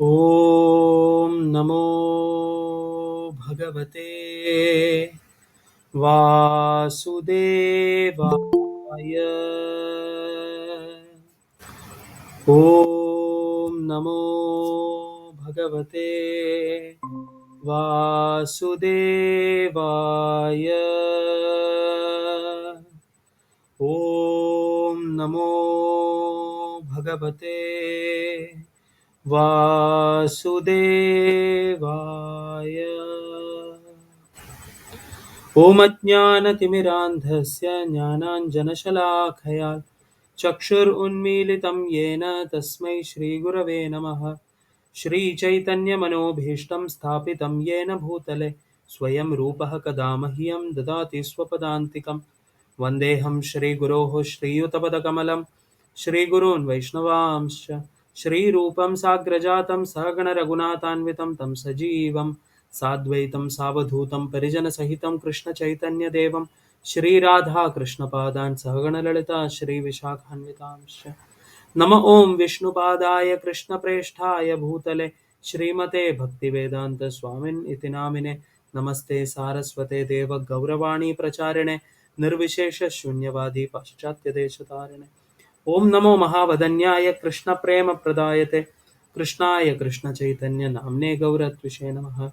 ॐ नमो भगवते वासुदेवाय। ॐ नमो भगवते वासुदेवाय। ॐ नमो भगवते वासुदेवाय। ॐ अज्ञानतिमिरान्धस्य ज्ञानाञ्जनशलाखया चक्षुरुन्मीलितं येन तस्मै श्रीगुरवे नमः। श्रीचैतन्यमनोभीष्टं स्थापितं येन भूतले स्वयं रूपः कदा मह्यं ददाति स्वपदान्तिकं। वन्देऽहं श्रीगुरोः श्रीयुतपदकमलं श्रीगुरून् वैष्णवांश्च श्रीरूपं साग्रजातं सहगणरघुनाथान्वितं तं सजीवं साद्वैतं सावधूतं परिजनसहितं कृष्णचैतन्यदेवं श्रीराधाकृष्णपादान् सहगणललिता श्रीविशाखान्वितांश्च। नम ॐ विष्णुपादाय कृष्णप्रेष्ठाय भूतले श्रीमते भक्तिवेदान्तस्वामिन् इति नामिने। नमस्ते सारस्वते देवगौरवाणी प्रचारिणे निर्विशेषशून्यवादी पाश्चात्यदेशतारिणे। ॐ नमो महावदन्याय कृष्णप्रेमप्रदायते कृष्णाय कृष्णचैतन्य नाम्ने गौरत्विषे नमः।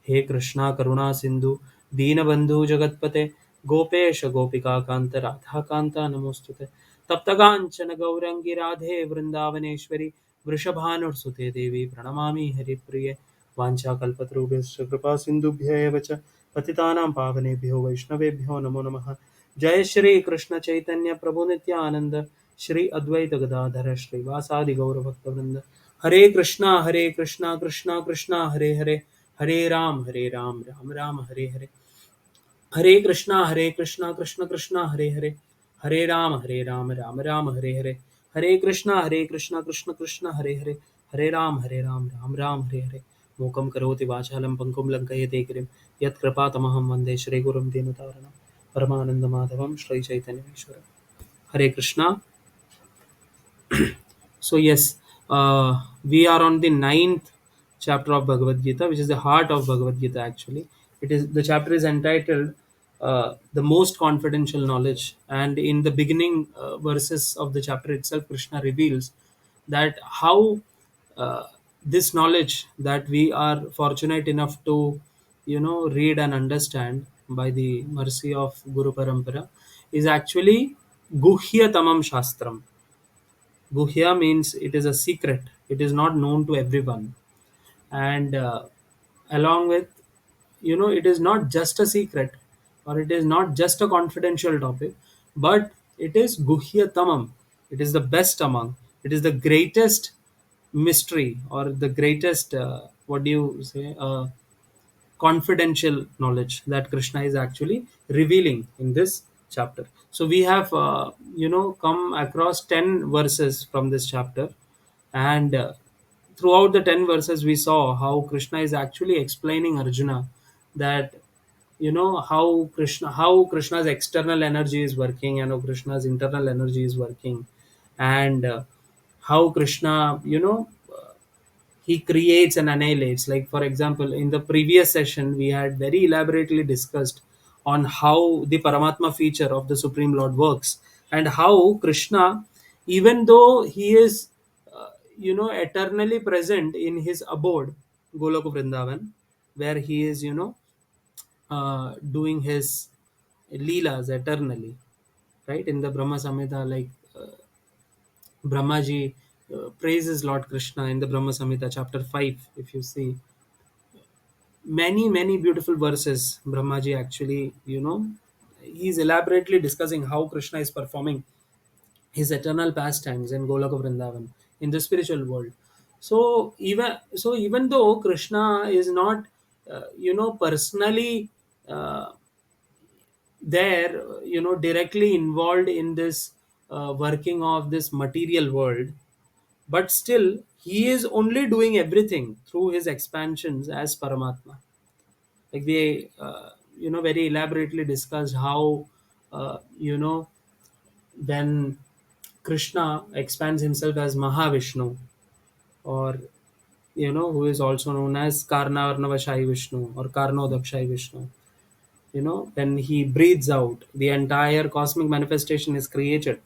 हे कृष्णा करुणा सिन्धु दीनबन्धु जगत्पते गोपेश गोपिकान्त राधाकान्त नमोस्तुते। तप्तकाञ्चन गौरङ्गी राधे वृन्दावनेश्वरी वृषभानुसुते देवी प्रणमामि हरिप्रिये। वाञ्छाकल्पतरुभ्यश्च कृपा सिन्धुभ्य एव च पतितानां पावनेभ्यो वैष्णवेभ्यो नमो नमः। जय श्री कृष्ण चैतन्य प्रभु नित्यानंद श्री अद्वैत गदाधर श्रीवासादि गौरभक्तवृंद। हरे कृष्णा कृष्णा कृष्णा हरे हरे, हरे राम राम राम हरे हरे। हरे कृष्णा कृष्ण कृष्ण हरे हरे, हरे राम राम राम हरे हरे। हरे कृष्णा कृष्ण कृष्ण हरे हरे, हरे राम राम राम हरे हरे। मूकं करोति वाचालं पंकुं लङ्घयते गिरिं यत्कृपातमहं वन्दे श्रीगुरुं दीनतारिणं परमानन्दमाधवं श्रीचैतन्येश्वरम्। Hare Krishna. So yes, we are on the ninth chapter of Bhagavad Gita, which is the heart of Bhagavad Gita. Actually, it is the chapter is entitled "The Most Confidential Knowledge," and in the beginning verses of the chapter itself, Krishna reveals that how uh, this knowledge that we are fortunate enough to, read and understand by the mercy of Guru Parampara is actually Guhya Tamam Shastram. Guhya means it is a secret. It is not known to everyone. And along with, it is not just a secret or it is not just a confidential topic, but it is Guhya Tamam. It is the best among. It is the greatest mystery or the greatest, what do you say, confidential knowledge that Krishna is actually revealing in this chapter. So we have, come across 10 verses from this chapter, and throughout the 10 verses, we saw how Krishna is actually explaining Arjuna that how Krishna's external energy is working and how Krishna's internal energy is working, and how Krishna he creates and annihilates. Like, for example, in the previous session, we had very elaborately discussed on how the Paramatma feature of the Supreme Lord works, and how Krishna, even though he is, eternally present in his abode, Golok Vrindavan, where he is, doing his leelas eternally, right? In the Brahma Samhita, like, Brahmaji praises Lord Krishna in the Brahma Samhita, chapter 5. If you see, many beautiful verses, Brahmaji actually, he's elaborately discussing how Krishna is performing his eternal pastimes in Golaka Vrindavan in the spiritual world. So even though Krishna is not, personally uh, there, directly involved in this working of this material world, but still he is only doing everything through his expansions as Paramatma. Like they, very elaborately discussed how, when Krishna expands himself as Mahavishnu, or who is also known as Karnavarnavashai Vishnu or Karnodakshai Vishnu. When he breathes out, the entire cosmic manifestation is created.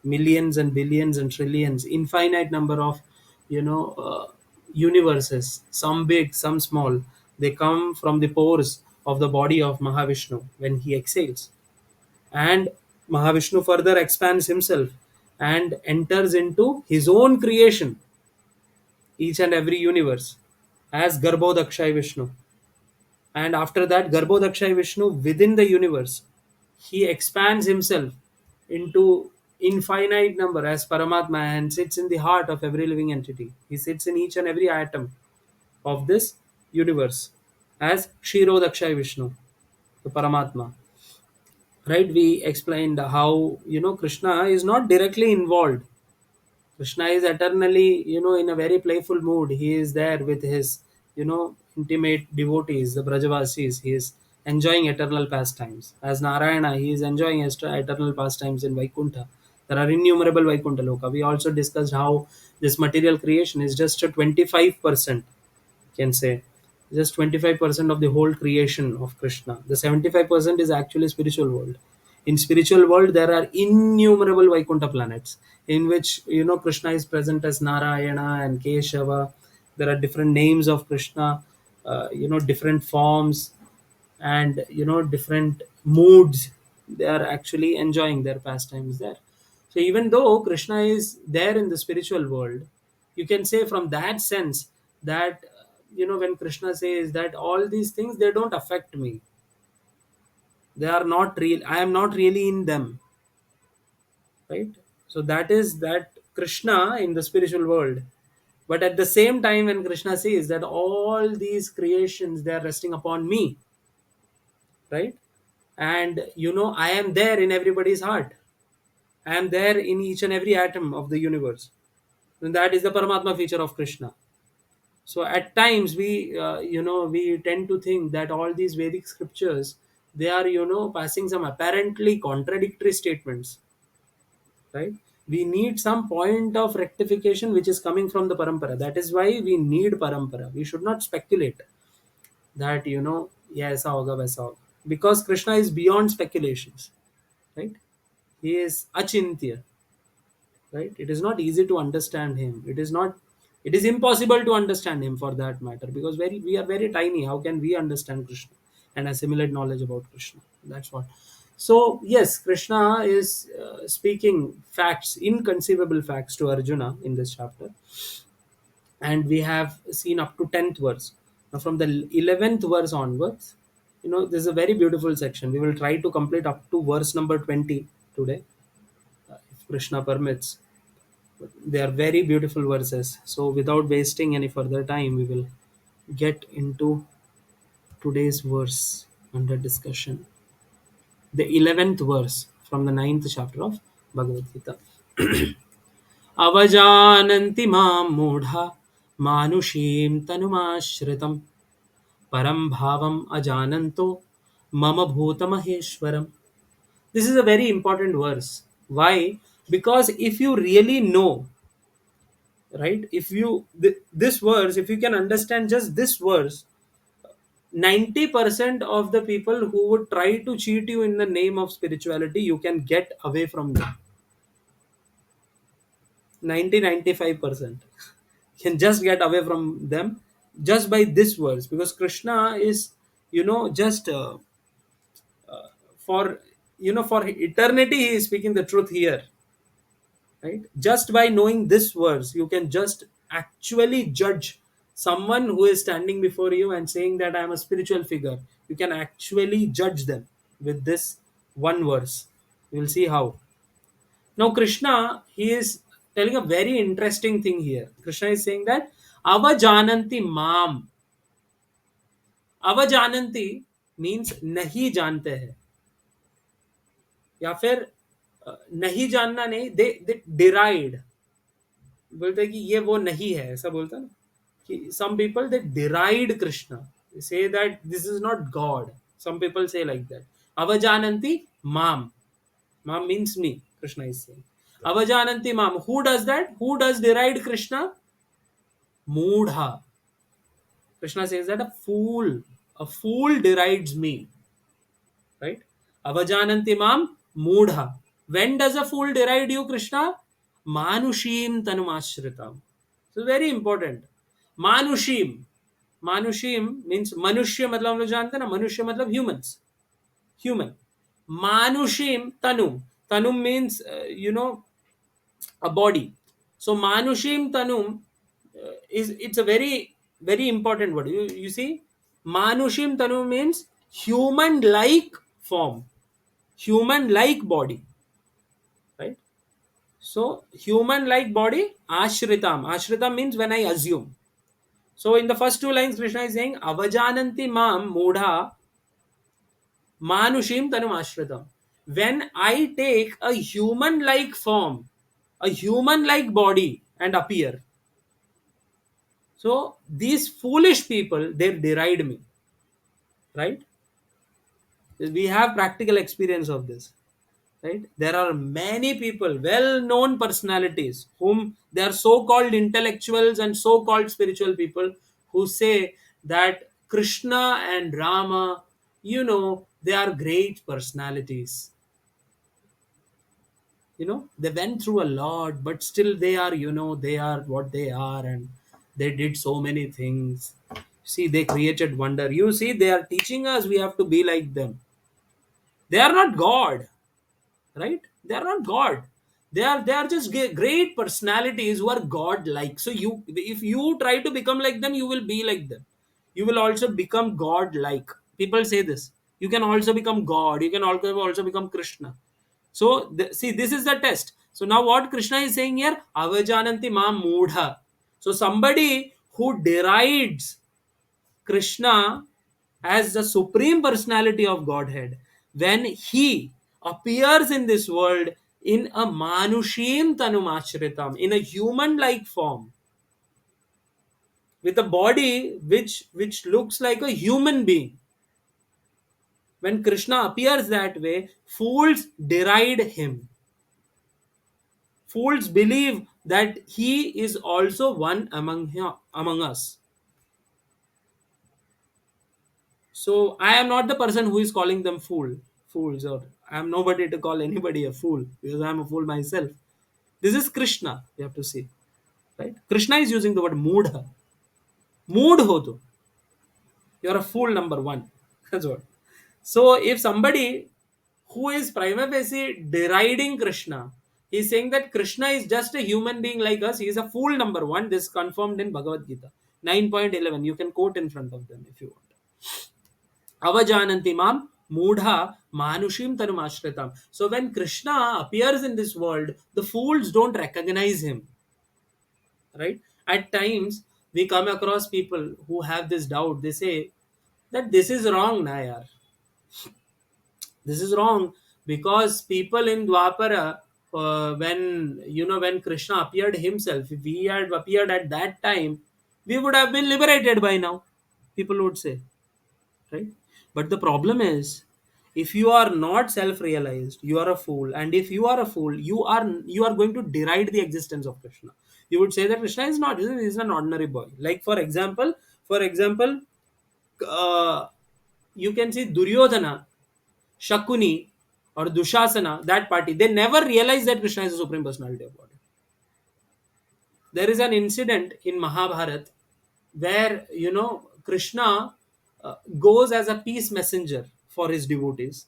Millions and billions and trillions, infinite number of, universes, some big, some small. They come from the pores of the body of Mahavishnu when he exhales. And Mahavishnu further expands himself and enters into his own creation, each and every universe, as Garbhodakshay Vishnu. And after that, Garbhodakshay Vishnu within the universe, he expands himself into infinite number as Paramatma and sits in the heart of every living entity. He sits in each and every atom of this universe as Kshirodakshay Vishnu, the Paramatma. Right? We explained how Krishna is not directly involved. Krishna is eternally, in a very playful mood. He is there with his, intimate devotees, the Brajavasis. He is enjoying eternal pastimes. As Narayana, he is enjoying eternal pastimes in Vaikuntha. There are innumerable Vaikuntha Loka. We also discussed how this material creation is just a 25%, can say, just 25% of the whole creation of Krishna. The 75% is actually spiritual world. In spiritual world there are innumerable Vaikuntha planets in which Krishna is present as Narayana and Keshava. There are different names of Krishna, different forms, and different moods. They are actually enjoying their pastimes there. So even though Krishna is there in the spiritual world, you can say from that sense that when Krishna says that all these things, they don't affect me, they are not real, I am not really in them, right? So that is that Krishna in the spiritual world. But at the same time, when Krishna says that all these creations, they are resting upon me, right? And I am there in everybody's heart, I am there in each and every atom of the universe. And that is the Paramatma feature of Krishna. So at times we tend to think that all these Vedic scriptures, they are passing some apparently contradictory statements, right? We need some point of rectification which is coming from the parampara. That is why we need parampara. We should not speculate that yeah, aisa hoga vaisa hoga, because Krishna is beyond speculations, right? He is achintya, right? It is not easy to understand him. It is impossible to understand him for that matter, because we are very tiny. How can we understand Krishna and assimilate knowledge about Krishna? That's what. So yes, Krishna is speaking facts, inconceivable facts to Arjuna in this chapter. And we have seen up to 10th verse. Now from the 11th verse onwards, this is a very beautiful section. We will try to complete up to verse number 20 today, if Krishna permits. They are very beautiful verses. So without wasting any further time, we will get into today's verse under discussion. The 11th verse from the ninth chapter of Bhagavad Gita. Avajananti mam mudha manushim tanumashritam param bhavam ajananto mama bhutamaheshwaram. This is a very important verse. Why? Because if you really know, right, if you this verse, if you can understand just this verse, 90% of the people who would try to cheat you in the name of spirituality, you can get away from them. 95% can just get away from them just by this verse, because Krishna is just for for eternity he is speaking the truth here, right? Just by knowing this verse, you can just actually judge someone who is standing before you and saying that I am a spiritual figure. You can actually judge them with this one verse. You will see how. Now Krishna, he is telling a very interesting thing here. Krishna is saying that avajananti mam. Avajananti means nahi jante hai, या फिर नहीं जानना नहीं, दे डिराइड, बोलते हैं कि ये वो नहीं है, ऐसा बोलता है ना, कि some people they deride Krishna. They say that this is not God. Some people say like that. Avajananti mam. Mam means me, Krishna is saying. Avajananti mam. Who does that? Who does deride Krishna? Moodha. Krishna says that a fool derides me, right? Avajananti mam moodha. When does a fool deride you, Krishna? Manushim tanumashritam. So very important. Manushim. Manushim means manushya मतलब हम लोग जानते हैं ना, मनुष्य मतलब humans, human. Manushim tanum. Tanum means a body. So manushim tanum is it's a very important word. You see, manushim tanum means human like form, human like body, right? So human like body, ashritam. Ashritam means when I assume. So in the first two lines, Krishna is saying, Avajananti mam mudha manushim tanum ashritam. When I take a human like form, a human like body and appear. So these foolish people, they deride me, right? We have practical experience of this, right? There are many people, well known personalities, whom they are so called intellectuals and so called spiritual people, who say that Krishna and Rama, they are great personalities. They went through a lot, but still they are, they are what they are, and they did so many things. See, they created wonder. You see, they are teaching us we have to be like them. They are not God, right? They are not God. They are just great personalities who are God like. So if you try to become like them, you will be like them. You will also become God like. People say this. You can also become God. You can also become Krishna. So see, this is the test. So now what Krishna is saying here, avajananti ma moodha. So somebody who derides Krishna as the supreme personality of Godhead, when he appears in this world in a manushim tanumachritam, in a human like form, with a body which looks like a human being. When Krishna appears that way, fools deride him. Fools believe that he is also one among us. So I am not the person who is calling them fools, or I am nobody to call anybody a fool because I am a fool myself. This is Krishna. You have to see, right? Krishna is using the word moodha. Mood ho to. You are a fool number one. That's what. So if somebody who is prima facie deriding Krishna, he is saying that Krishna is just a human being like us. He is a fool number one. This is confirmed in Bhagavad Gita 9.11. You can quote in front of them if you want. Avajananti mam moodha manushim tanumashritam. So when Krishna appears in this world, the fools don't recognize him. Right? At times we come across people who have this doubt. They say that this is wrong, Nayar. This is wrong because people in Dwapara, when Krishna appeared himself, if he had appeared at that time, we would have been liberated by now. People would say, right? But the problem is, if you are not self-realized, you are a fool, and if you are a fool, you are going to deride the existence of Krishna. You would say that Krishna is not, he's an ordinary boy. Like for example, uh, you can see Duryodhana, Shakuni, or Dushasana, that party, they never realize that Krishna is the supreme personality of God. There is an incident in Mahabharata where Krishna goes as a peace messenger for his devotees,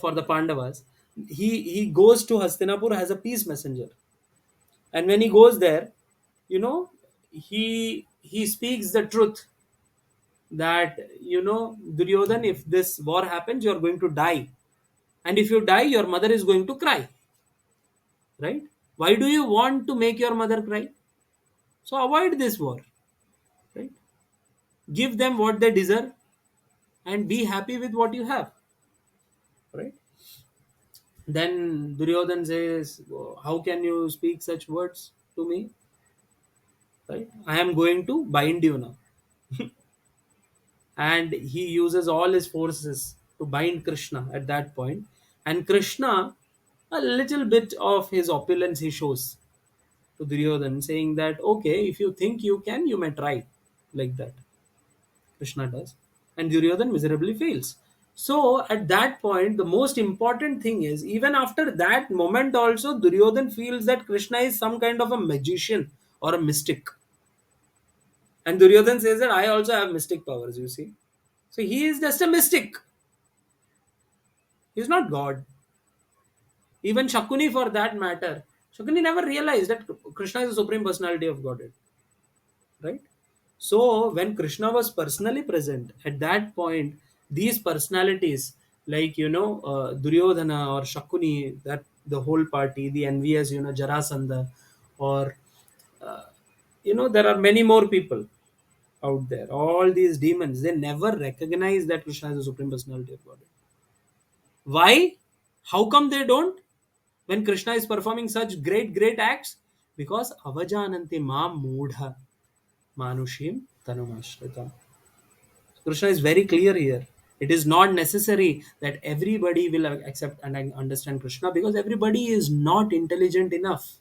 for the Pandavas. He goes to Hastinapur as a peace messenger, and when he goes there, you know he speaks the truth that Duryodhan, if this war happens, you are going to die, and if you die, your mother is going to cry, right? Why do you want to make your mother cry? So avoid this war, right? Give them what they deserve and be happy with what you have, right? Then Duryodhan says, how can you speak such words to me, right? I am going to bind you now. And he uses all his forces to bind Krishna at that point. And Krishna, a little bit of his opulence he shows. to Duryodhan, saying that, okay, if you think you can, you may try. Like that. Krishna does. And Duryodhan miserably fails. So at that point, the most important thing is, even after that moment also, Duryodhan feels that Krishna is some kind of a magician or a mystic. And Duryodhan says that I also have mystic powers, you see. So he is just a mystic. He's not God. Even Shakuni, for that matter, Shakuni never realized that Krishna is the supreme personality of Godhead, right? So when Krishna was personally present, at that point, these personalities, like Duryodhana or Shakuni, that the whole party, the envious, Jarasandha, or there are many more people out there. All these demons, they never recognize that Krishna is the supreme personality of Godhead. Why? How come they don't? When Krishna is performing such great acts? Because avajananti mam moodha manushim tanumashritam. Krishna is very clear here. It is not necessary that everybody will accept and understand Krishna, because everybody is not intelligent enough.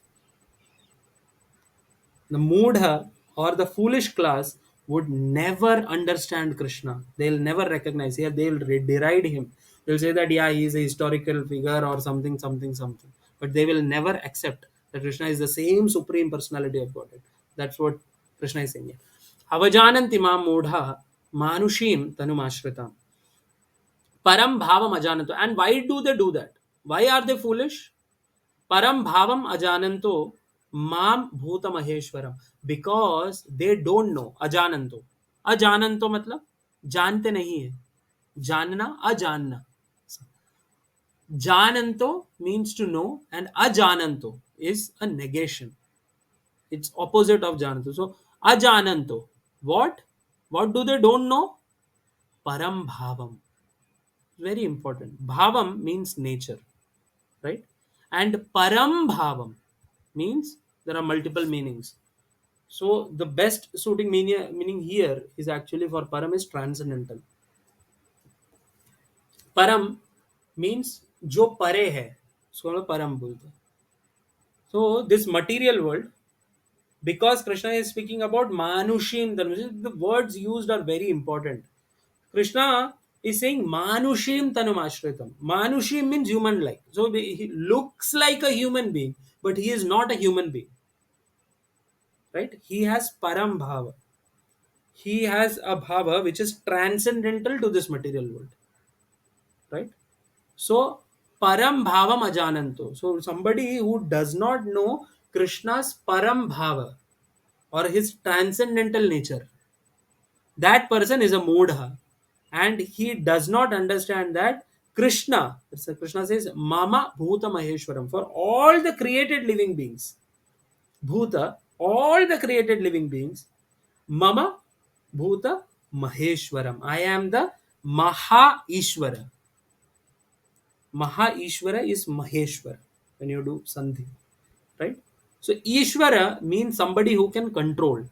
The moodha or the foolish class would never understand Krishna. They'll never recognize. Here they'll deride him. They'll say that yeah, he is a historical figure or something. But they will never accept that Krishna is the same supreme personality of Godhead. That's what Krishna is saying here. Avajananti ma moodha manushim tanumashritam. Param bhavam ajananto. And why do they do that? Why are they foolish? Param bhavam ajananto mam bhuta maheshwaram. Because they don't know. Ajananto. अजानंतो मतलब जानते नहीं है. जानना अजानना. Jananto means to know, and ajananto is a negation. It's opposite of jananto. So ajananto. What? What do they don't know? Param bhavam. Very important. Bhavam means nature, right? And param bhavam means there are multiple meanings. So the best suiting meaning here is actually for param is transcendental. परम means जो परे है उसको हम लोग परम बोलते हैं. So this material world, because Krishna is speaking about manushim, the words used are very important. Krishna is saying manushim tanumashritam. Manushim means human like. So he looks like a human being, but he is not a human being. Right? He has param bhava. He has a bhava which is transcendental to this material world. Right? So, param bhavam ajananto. So, somebody who does not know Krishna's param bhava or his transcendental nature, that person is a moodha, and he does not understand that Krishna, Krishna says, Mama Bhuta Maheshwaram, for all the created living beings. Bhuta, all the created living beings, Mama Bhuta Maheshwaram. I am the Maha Ishwara. Maha Ishvara is Maheshwara when you do Sandhi, right? So Ishvara means somebody who can control,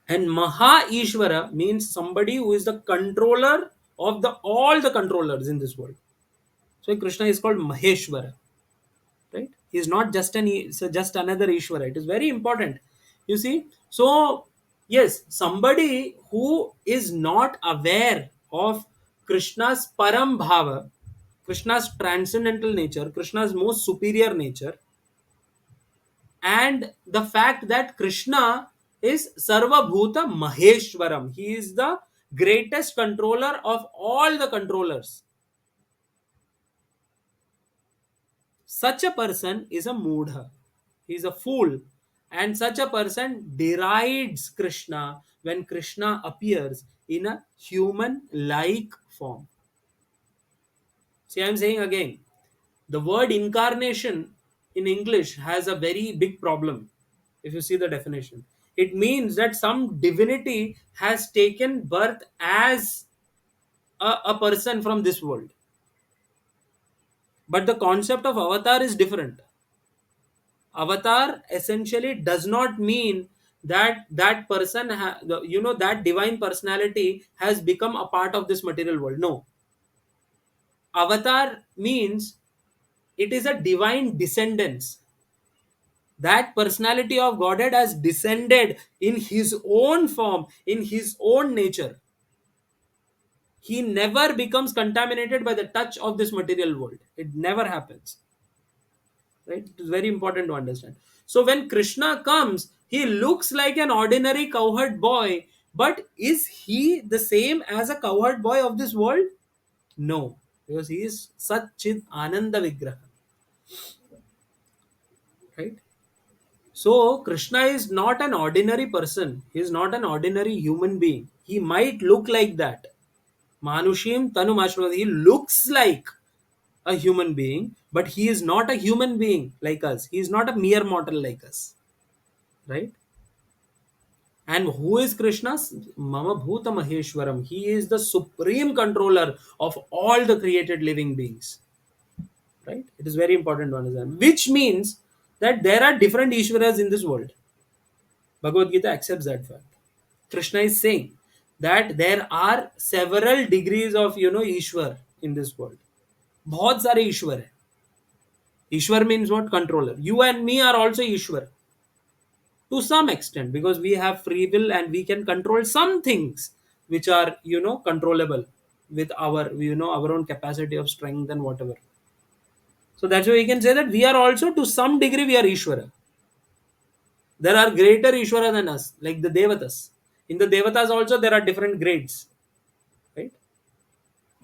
and Maha Ishvara means somebody who is the controller of the all the controllers in this world. So Krishna is called Maheshwara, right? He is not just just another Ishvara. It is very important, you see. So yes, somebody who is not aware of Krishna's param bhava, Krishna's transcendental nature, Krishna's most superior nature, and the fact that Krishna is Sarva Bhuta Maheshwaram. He is the greatest controller of all the controllers. Such a person is a moodha. He is a fool. And such a person derides Krishna when Krishna appears in a human like form. See, I am saying again, the word incarnation in English has a very big problem. If you see the definition, it means that some divinity has taken birth as a person from this world. But the concept of avatar is different. Avatar essentially does not mean that that person, that divine personality has become a part of this material world. No. Avatar means it is a divine descendants. That personality of Godhead has descended in his own form, in his own nature. He never becomes contaminated by the touch of this material world. It never happens. Right? It is very important to understand. So when Krishna comes, he looks like an ordinary cowherd boy, but is he the same as a cowherd boy of this world? No, because he is Satchit Ananda Vigraha. Right? So Krishna is not an ordinary person. He is not an ordinary human being. He might look like that. Manushim Tanu Mashruva. He looks like a human being, but he is not a human being like us. He is not a mere mortal like us. Right? And who is Krishna? Mama Bhuta Maheshwaram. He is the supreme controller of all the created living beings. Right? It is very important to understand. Which means that there are different Ishwaras in this world. Bhagavad Gita accepts that fact. Krishna is saying that there are several degrees of Ishwar in this world. बहुत सारे ईश्वर है. Ishwar means what? Controller. You and me are also Ishwar to some extent because we have free will and we can control some things which are controllable with our our own capacity of strength and whatever. So that's why we can say that we are also to some degree we are Ishwara. There are greater Ishwara than us, like the Devatas. In the Devatas also there are different grades, right?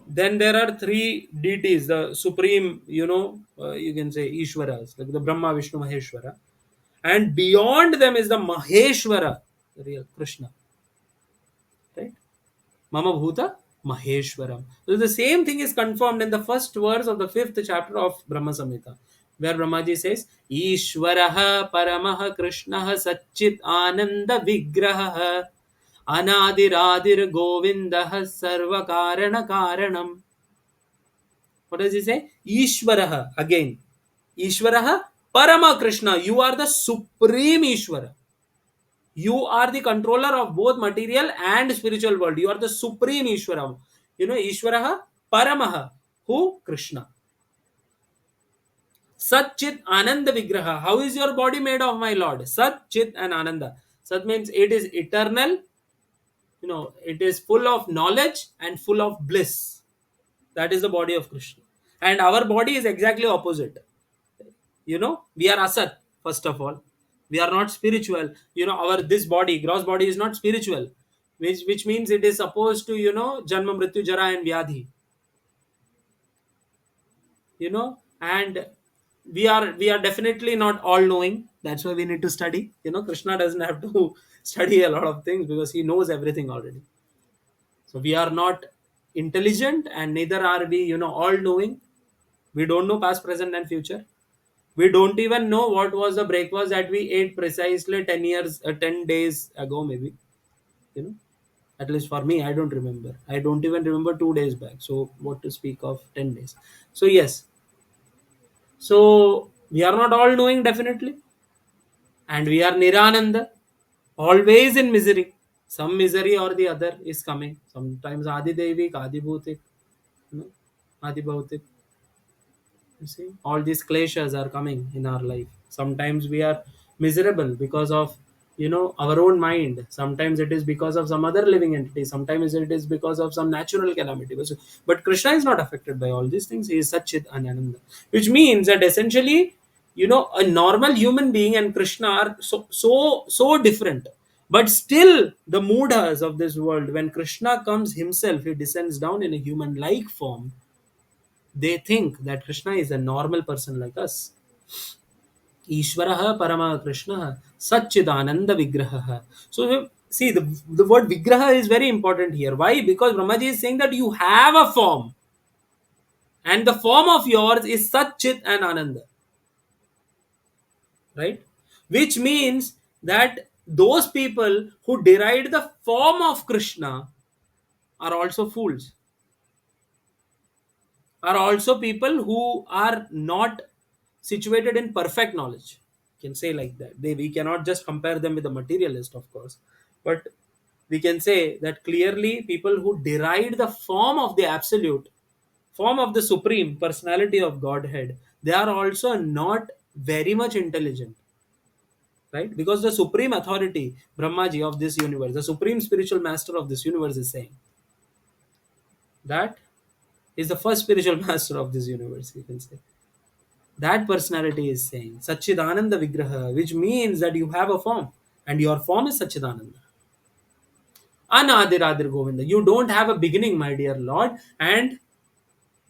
Then there are three deities, the supreme, you can say Ishwaras, like the Brahma, Vishnu, Maheshwara. And beyond them is the Maheshwara, the real Krishna, right? Mama Bhuta Maheshwaram. So the same thing is confirmed in the first verse of the fifth chapter of Brahma Samhita, where Brahmaji says, Ishwaraha Paramaha Krishnaha Satchit Ananda Vigraha Anadiradir Govindaha Sarva Karana Karanam. What does he say? Ishwaraha. Again. Ishwaraha Parama Krishna. You are the supreme Ishwara. You are the controller of both material and spiritual world. You are the supreme Ishwara. Ishwaraha Paramaha. Who? Krishna. Sat Chit Ananda Vigraha. How is your body made of, my Lord? Sat Chit and Ananda. Sat means it is eternal. It is full of knowledge and full of bliss. That is the body of Krishna. And our body is exactly opposite. We are asat. First of all, we are not spiritual. Our this body, gross body, is not spiritual, which means it is supposed to janma, mrityu, jara and vyadhi. And we are definitely not all knowing. That's why we need to study. Krishna doesn't have to study a lot of things because he knows everything already. So we are not intelligent and neither are we all knowing. We don't know past, present and future. We don't even know what was the breakfast that we ate precisely 10 days ago, maybe. You know, at least for me, I don't remember. I don't even remember 2 days back. So, what to speak of 10 days? So, yes. So, we are not all knowing, definitely. And we are Nirananda, always in misery. Some misery or the other is coming. Sometimes Adi Devik, Adi Bhutik, Adi Bhautik. You see, all these kleshas are coming in our life. Sometimes we are miserable because of our own mind. Sometimes it is because of some other living entity. Sometimes it is because of some natural calamity. But Krishna is not affected by all these things. He is Satchit Ananda, which means that essentially, a normal human being and Krishna are so different. But still, the moodas of this world, when Krishna comes himself, he descends down in a human-like form. They think that Krishna is a normal person like us. Ishvaraha Parama Krishna Satchidananda Vigraha. So see, the word Vigraha is very important here. Why? Because Brahmaji is saying that you have a form. And the form of yours is Satchit and Ananda. Right? Which means that those people who deride the form of Krishna are also fools. Are also people who are not situated in perfect knowledge. You can say like that. We cannot just compare them with the materialist, of course, but we can say that clearly people who deride the form of the absolute, form of the supreme personality of Godhead, they are also not very much intelligent. right? Because the supreme authority, Brahmaji of this universe, the supreme spiritual master of this universe, is saying that is the first spiritual master of this universe, you can say. That personality is saying Satchidananda Vigraha, which means that you have a form, and your form is Satchidananda. Anadiradir Govinda. You don't have a beginning, my dear Lord, and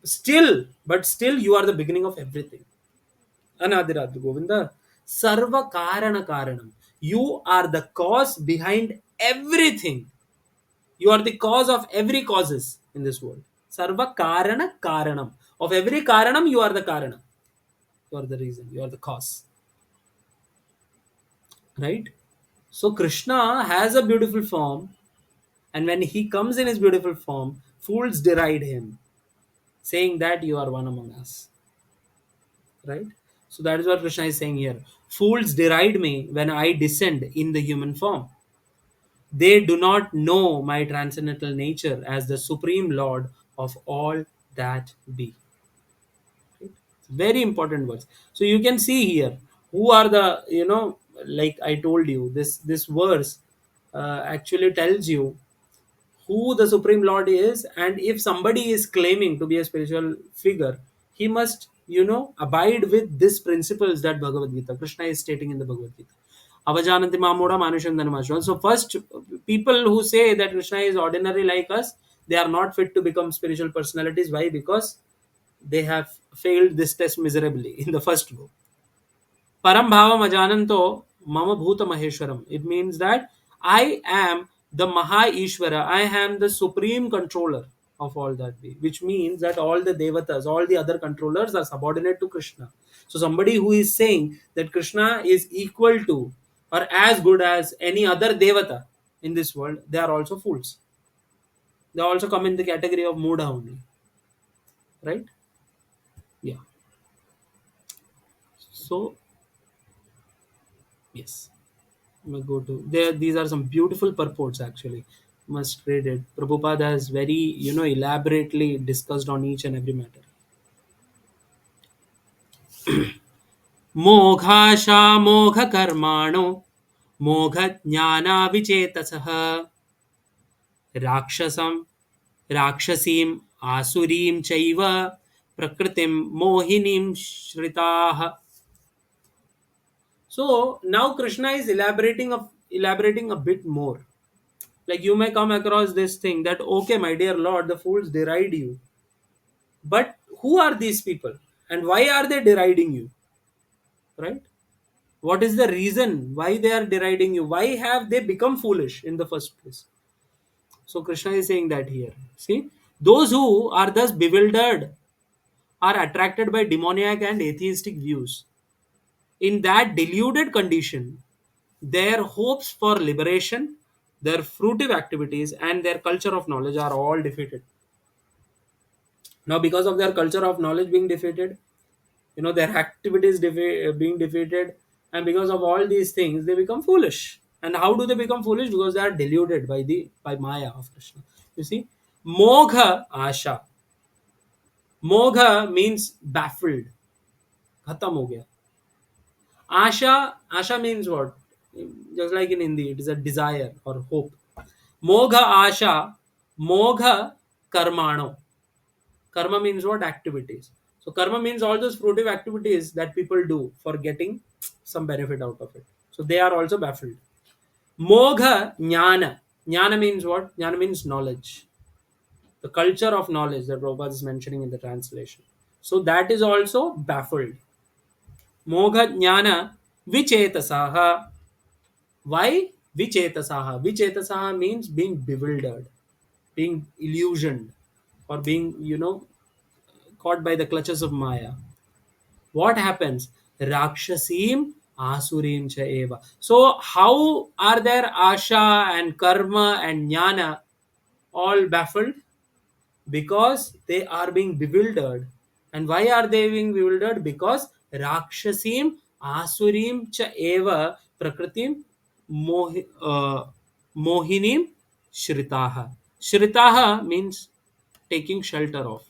still you are the beginning of everything. Anadiradir Govinda. Sarva Karana Karanam. You are the cause behind everything. You are the cause of every causes in this world. Sarva Karana Karanam. Of every Karanam, you are the Karana. You are the reason. You are the cause. Right? So Krishna has a beautiful form, and when he comes in his beautiful form, fools deride him, saying that you are one among us. Right? So that is what Krishna is saying here. Fools deride me when I descend in the human form. They do not know my transcendental nature as the supreme Lord of all that be. Right? Very important words. So you can see here who are the, like I told you, this verse actually tells you who the supreme lord is, and if somebody is claiming to be a spiritual figure, he must abide with these principles that Bhagavad Gita Krishna is stating in the Bhagavad Gita. Avajananti mamoda manusham dhanamashwan. So first, people who say that Krishna is ordinary like us, they are not fit to become spiritual personalities. Why? Because they have failed this test miserably in the first go. Param bhavam ajananto mama bhuta maheshwaram. It means that I am the Maha Ishvara. I am the supreme controller of all that be. Which means that all the devatas, all the other controllers are subordinate to Krishna. So somebody who is saying that Krishna is equal to or as good as any other devata in this world, they are also fools. They also come in the category of Mudha only. Right? Yeah. So, yes. Go to there. These are some beautiful purports actually. Must read it. Prabhupada has very elaborately discussed on each and every matter. मोघाशा मोघ कर्माणो मोघ ज्ञाना विचेतसः राक्षसम राक्षसीम आसुरीम चैव प्रकृतिम मोहिनीम श्रिताः. So now Krishna is elaborating a bit more. Like you may come across this thing that, okay, my dear Lord, the fools deride you. But who are these people? And why are they deriding you? Right? What is the reason why they are deriding you? Why have they become foolish in the first place? So Krishna is saying that here. See, those who are thus bewildered are attracted by demoniac and atheistic views. In that deluded condition, their hopes for liberation, their fruitive activities, and their culture of knowledge are all defeated. Now, because of their culture of knowledge being defeated, their activities being defeated, and because of all these things, they become foolish. And how do they become foolish? Because they are deluded by Maya of Krishna. You see, Mogha Asha. Mogha means baffled. Khatam ho gaya. Asha means what? Just like in Hindi, it is a desire or hope. Mogha Asha, Mogha Karmano. Karma means what? Activities. So karma means all those fruitive activities that people do for getting some benefit out of it. So they are also baffled. Mogha Jnana. Jnana means what? Jnana means knowledge. The culture of knowledge that Prabhupada is mentioning in the translation. So that is also baffled. Mogha Jnana Vichetasaha. Why? Vichetasaha. Vichetasaha means being bewildered, being illusioned, or being, caught by the clutches of Maya. What happens? Rakshasim Asurim cha eva. So how are there Asha and Karma and Jnana all baffled? Because they are being bewildered. And why are they being bewildered? Because Rakshasim Asurim cha eva Prakritim Mohinim Shritaha. Shritaha means taking shelter of.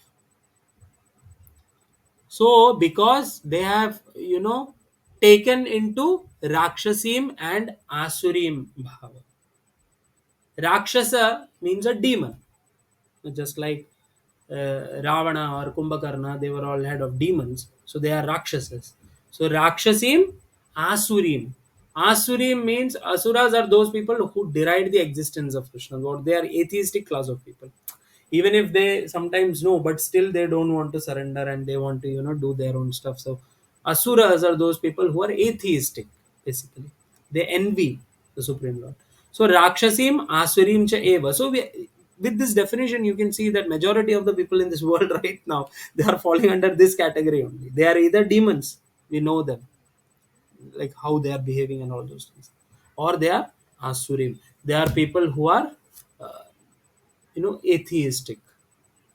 So because they have, taken into Rakshasim and Asurim bhava. Rakshasa means a demon, just like Ravana or Kumbhakarna, they were all head of demons, so they are Rakshasas. So Rakshasim, Asurim. Asurim means Asuras are those people who deride the existence of Krishna, or they are atheistic class of people. Even if they sometimes know, but still they don't want to surrender and they want to, do their own stuff. So Asuras are those people who are atheistic, basically. They envy the Supreme Lord. So Rakshasim, Asurim cha eva. So with this definition, you can see that majority of the people in this world right now, they are falling under this category only. They are either demons, we know them, like how they are behaving and all those things, or they are Asurim. They are people who are, uh, atheistic.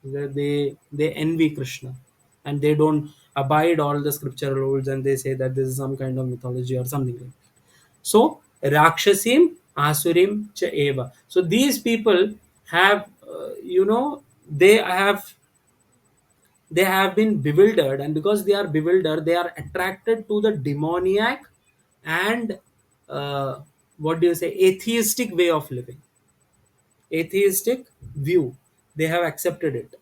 They envy Krishna, and they don't abide all the scriptural rules, and they say that this is some kind of mythology or something like that. So Rakshasim, Asurim cha eva. So these people have, they have been bewildered, and because they are bewildered, they are attracted to the demoniac and, what do you say, atheistic way of living, atheistic view. They have accepted it.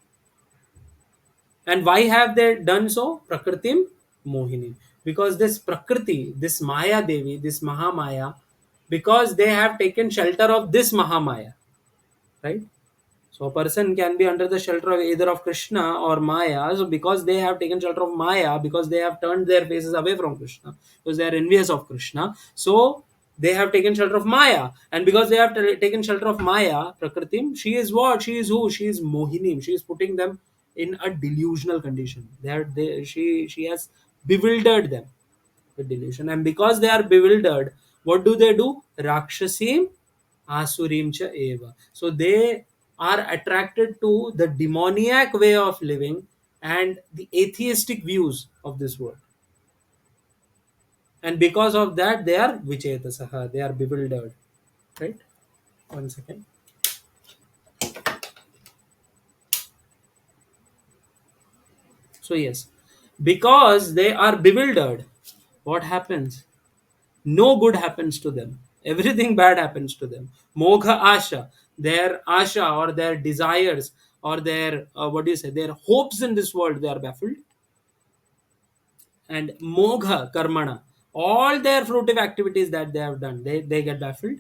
And why have they done so? Prakritim Mohini. Because this Prakriti, this Maya Devi, this Mahamaya, because they have taken shelter of this Mahamaya, right? So a person can be under the shelter of either of Krishna or Maya. So because they have taken shelter of Maya, because they have turned their faces away from Krishna, because they are envious of Krishna, so they have taken shelter of Maya. And because they have taken shelter of Maya, Prakritim, she is what? She is who? She is Mohinim. She is putting them in a delusional condition. She has bewildered them with delusion. And because they are bewildered, what do? Rakshasim Asurim cha eva. So they are attracted to the demoniac way of living and the atheistic views of this world. And because of that, they are vichetasaha. They are bewildered. Right? One second. So yes, because they are bewildered, what happens? No good happens to them. Everything bad happens to them. Mogha asha, their asha or their desires or their, what do you say, their hopes in this world, they are baffled. And mogha karmana, all their fruitive activities that they have done, they get baffled.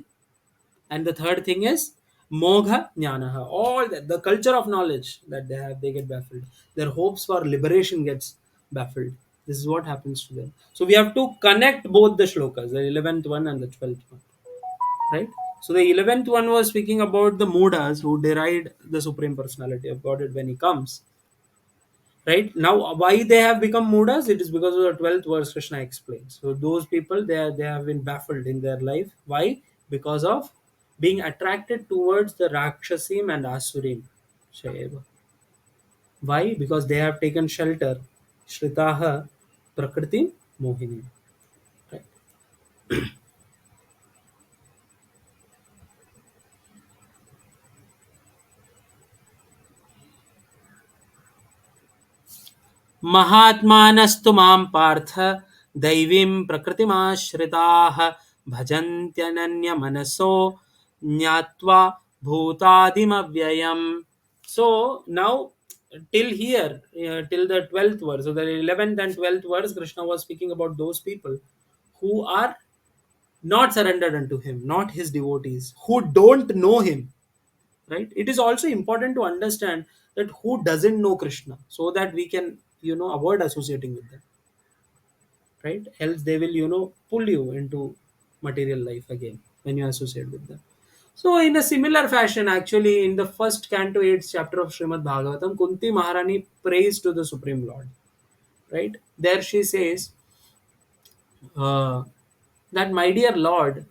And the third thing is mogha jnanaha, all the culture of knowledge that they have, they get baffled. Their hopes for liberation gets baffled. This is what happens to them. So we have to connect both the shlokas, the 11th one and the 12th one, right? So the 11th one was speaking about the Mudas who deride the Supreme Personality of Godhead when he comes. Right now, why they have become Mudas? It is because of the 12th verse Krishna explains. So those people, they have been baffled in their life. Why? Because of being attracted towards the Rakshasim and Asurim. Shaiva. Why? Because they have taken shelter. Shritaha Prakriti Mohini. Right. महात्मानस्तु मां पार्थ दैवीं प्रकृतिमाश्रिताः भजन्त्यनन्यमनसो ज्ञात्वा भूतादिमव्ययम्. So now till here, till the 12th verse, so the 11th and 12th verse, Krishna was speaking about those people who are not surrendered unto him, not his devotees, who don't know him, right? It is also important to understand that who doesn't know Krishna, so that we can, avoid associating with them, right? Else they will, pull you into material life again when you associate with them. So in a similar fashion, actually, in the first canto 8th chapter of Srimad Bhagavatam, Kunti Maharani prays to the Supreme Lord, right? There she says, uh, that my dear Lord,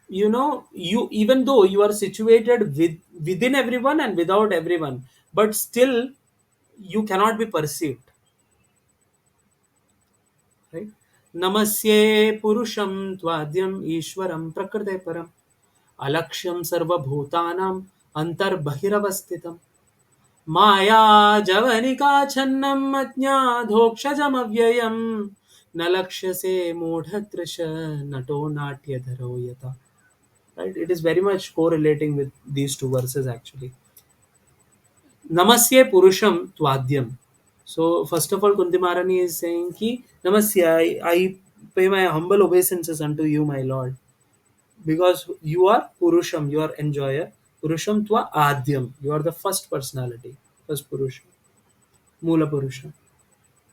you, even though you are situated within everyone and without everyone, but still you cannot be perceived, right? Namasye purusham tvadyam ishwaram prakrite param अलक्ष्यं सर्वभूतानां अंतर्बहिरवस्थितम् माया जवनिका छन्नम् अज्ञाधोक्षजमव्ययम् न लक्ष्यसे मूढ़दृश नटो नाट्यधरो यथा. Right? It is very much correlating with these two verses actually. Namasya Purusham Tvadyam. So first of all, Kunti Maharani is saying ki Namasya, I pay my humble obeisances unto you, my Lord, because you are Purusham, you are enjoyer. Purusham Tva Adyam, you are the first personality, first Purusha, Mula Purusha.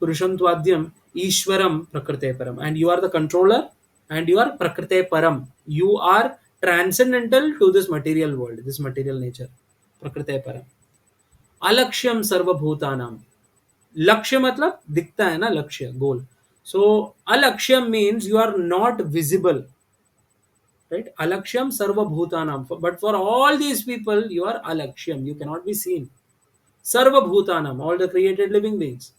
Purusham Tvadyam, Ishwaram Prakrite Param, and you are the controller, and you are Prakrite Param. You are transcendental to this material world, this material nature. Prakrite Param. अलक्ष्यम सर्वभूतानाम. लक्ष्य मतलब दिखता है ना, लक्ष्य goal. So अलक्ष्यम means you are not visible, right. अलक्ष्यम सर्वभूतानाम, but for all these people you are अलक्ष्यम, you cannot be seen. सर्वभूतानाम, all the created living beings.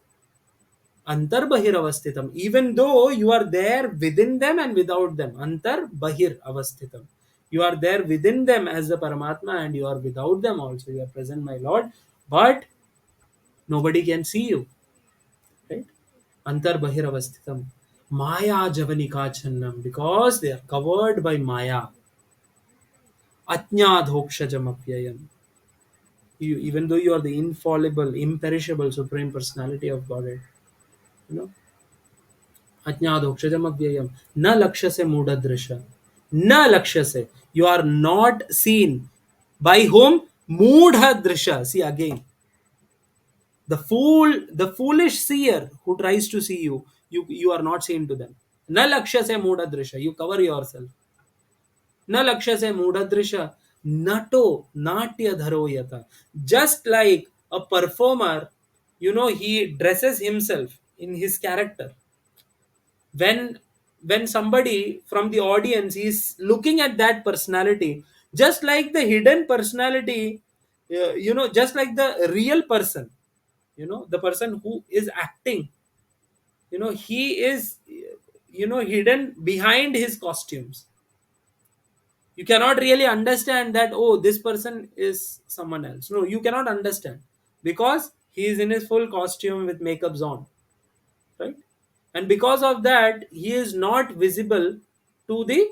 अंतर बहिर अवस्थितम, even though you are there within them and without them. अंतर बहिर अवस्थितम, you are there within them as the Paramatma, and you are without them also. You are present, my Lord, but nobody can see you, right? Antar bahir avasthitam. Maya javanika channam, because they are covered by Maya. Atnyadhokshajam apyayam. You, even though you are the infallible, imperishable Supreme Personality of Godhead, you know, Atnyadhokshajam apyayam. Na lakshase mudadrisha. Na lakshase. You are not seen. By whom? Mudha. See again. The foolish seer who tries to see you, you are not seen to them. Na lakshya se mudha drisha, you cover yourself. Na lakshya se mudha drisha, nato natya dharo yata. Just like a performer, he dresses himself in his character. When when somebody from the audience is looking at that personality, just like the hidden personality, just like the real person, the person who is acting, he is hidden behind his costumes. You cannot really understand that, oh, this person is someone else. No, you cannot understand, because he is in his full costume with makeups on, right? And because of that, he is not visible to the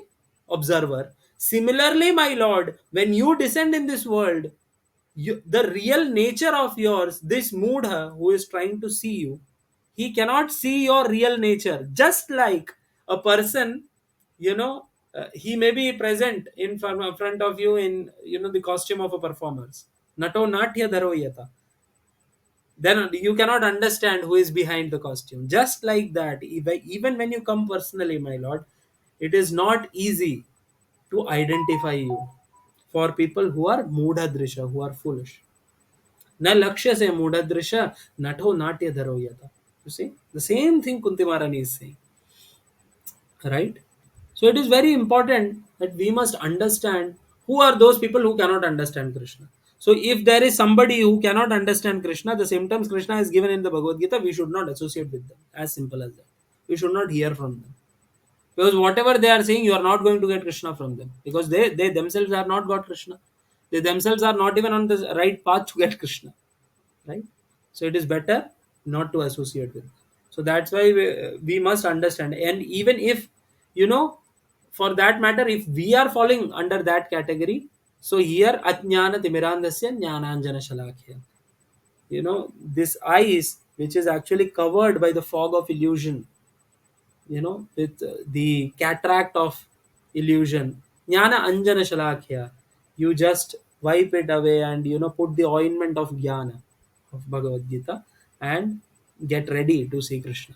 observer. Similarly, my Lord, when you descend in this world, the real nature of yours, this mudha who is trying to see you, he cannot see your real nature. Just like a person, he may be present in front of you in the costume of a performers. Nato natya dharo yata. Then you cannot understand who is behind the costume. Just like that, even when you come personally, my Lord, it is not easy to identify you for people who are mudadrisha, who are foolish. Na lakshya se mudadrisha, nato natya dharo yata. You see, the same thing Kunti Maharani is saying, right? So it is very important that we must understand who are those people who cannot understand Krishna. So if there is somebody who cannot understand Krishna, the symptoms Krishna is given in the Bhagavad Gita, we should not associate with them. As simple as that. We should not hear from them. Because whatever they are saying, you are not going to get Krishna from them. Because they themselves have not got Krishna. They themselves are not even on the right path to get Krishna. Right? So it is better not to associate with. So that's why we must understand. And even if, you know, for that matter, if we are falling under that category, so here Atnyana Timirandasya Jnananjana Shalakya. This eyes, which is actually covered by the fog of illusion, with the cataract of illusion, Jnana Anjana Shalakya, you just wipe it away and put the ointment of Jnana of Bhagavad Gita and get ready to see Krishna.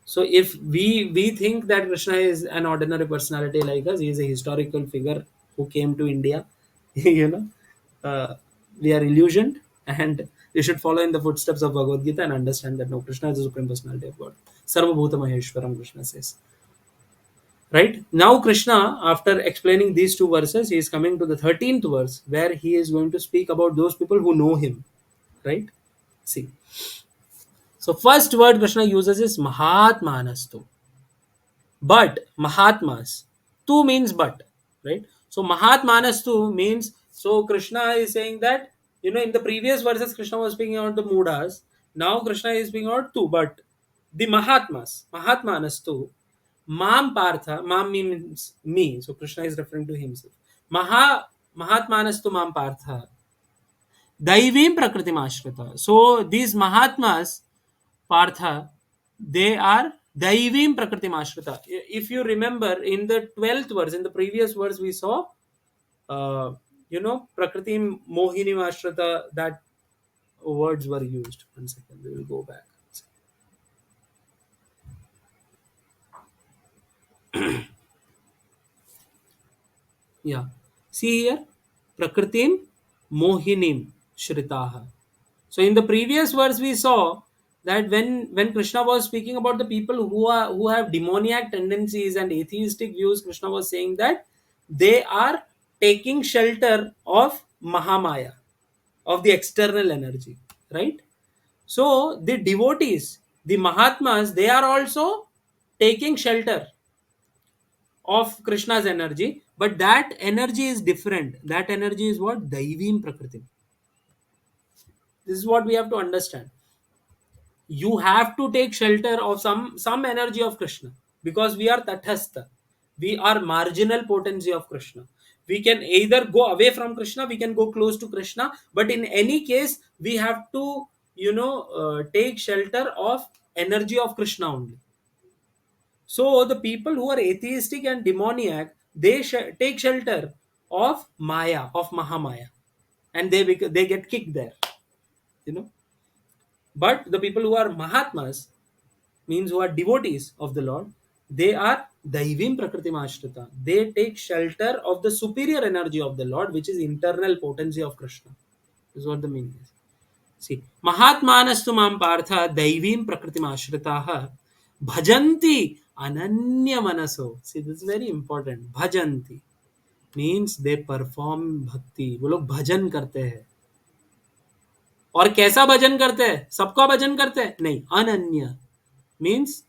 So if we think that Krishna is an ordinary personality like us, he is a historical figure who came to India, you know, we are illusioned, and we should follow in the footsteps of Bhagavad Gita and understand that no, Krishna is the supreme personality of God. Sarva Bhuta Maheshwaram, Krishna says. Right? Now Krishna, after explaining these two verses, he is coming to the 13th verse where he is going to speak about those people who know him. Right? See. So first word Krishna uses is Mahatmanastu. But Mahatmas. Tu means but. Right? So Mahatmanastu means, so Krishna is saying that, in the previous verses Krishna was speaking about the Mudas. Now Krishna is speaking about tu, but. The Mahatmanastu, Mam Partha, Mam means me, so Krishna is referring to himself. Mahatmanastu Mam Partha, Daivim Prakritim Ashrita. So these Mahatmas, Partha, they are Daivim Prakritim Ashrita. If you remember, in the 12th verse, in the previous verse, we saw, uh, Prakritim Mohinim Ashrita, that words were used. One second, we will go back. Yeah. See here, Prakritim Mohinim Shritaha. So in the previous verse we saw that when Krishna was speaking about the people who have demoniac tendencies and atheistic views, Krishna was saying that they are taking shelter of Mahamaya, of the external energy, right? So the devotees, the Mahatmas, they are also taking shelter of Krishna's energy, but that energy is different. That energy is what? Daivim Prakriti. This is what we have to understand. You have to take shelter of some energy of Krishna, because we are tathastha. We are marginal potency of Krishna. We can either go away from Krishna, we can go close to Krishna, but in any case, we have to, take shelter of energy of Krishna only. So the people who are atheistic and demoniac, they take shelter of Maya, of Mahamaya, and they get kicked there. You know. But the people who are Mahatmas, means who are devotees of the Lord, they are Daivim Prakritim Ashrita. They take shelter of the superior energy of the Lord, which is internal potency of Krishna. This is what the meaning is. See, Mahatmanastu Mam Partha Daivim Prakritim Ashritaha Bhajanti Ananya Manaso. See, this is very important. Bhajanti means they perform bhakti. वो लोग भजन करते हैं. और कैसा भजन करते हैं? सबका भजन करते हैं? नहीं, अनन्य means,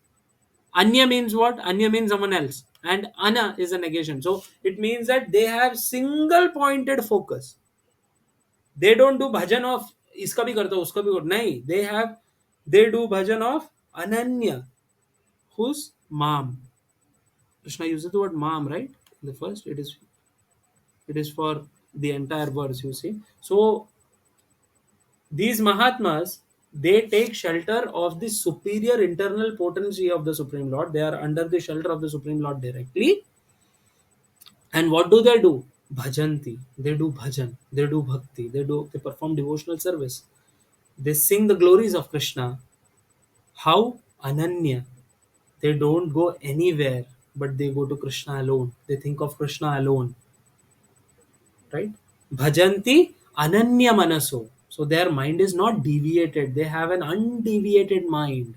anya means what? Anya means someone else, and ana is a negation. So it means that they have single pointed focus. They don't do bhajan of iska bhi karta uska bhi karta. Nahi, they do bhajan of Ananya, who's Mam. Krishna uses the word Mam, right? The first, it is for the entire verse, you see. So these Mahatmas, they take shelter of the superior internal potency of the Supreme Lord. They are under the shelter of the Supreme Lord directly. And what do? Bhajanti. They do bhajan. They do bhakti. They perform devotional service. They sing the glories of Krishna. How? Ananya. They don't go anywhere, but they go to Krishna alone. They think of Krishna alone. Right? Bhajanti Ananya Manaso. So their mind is not deviated. They have an undeviated mind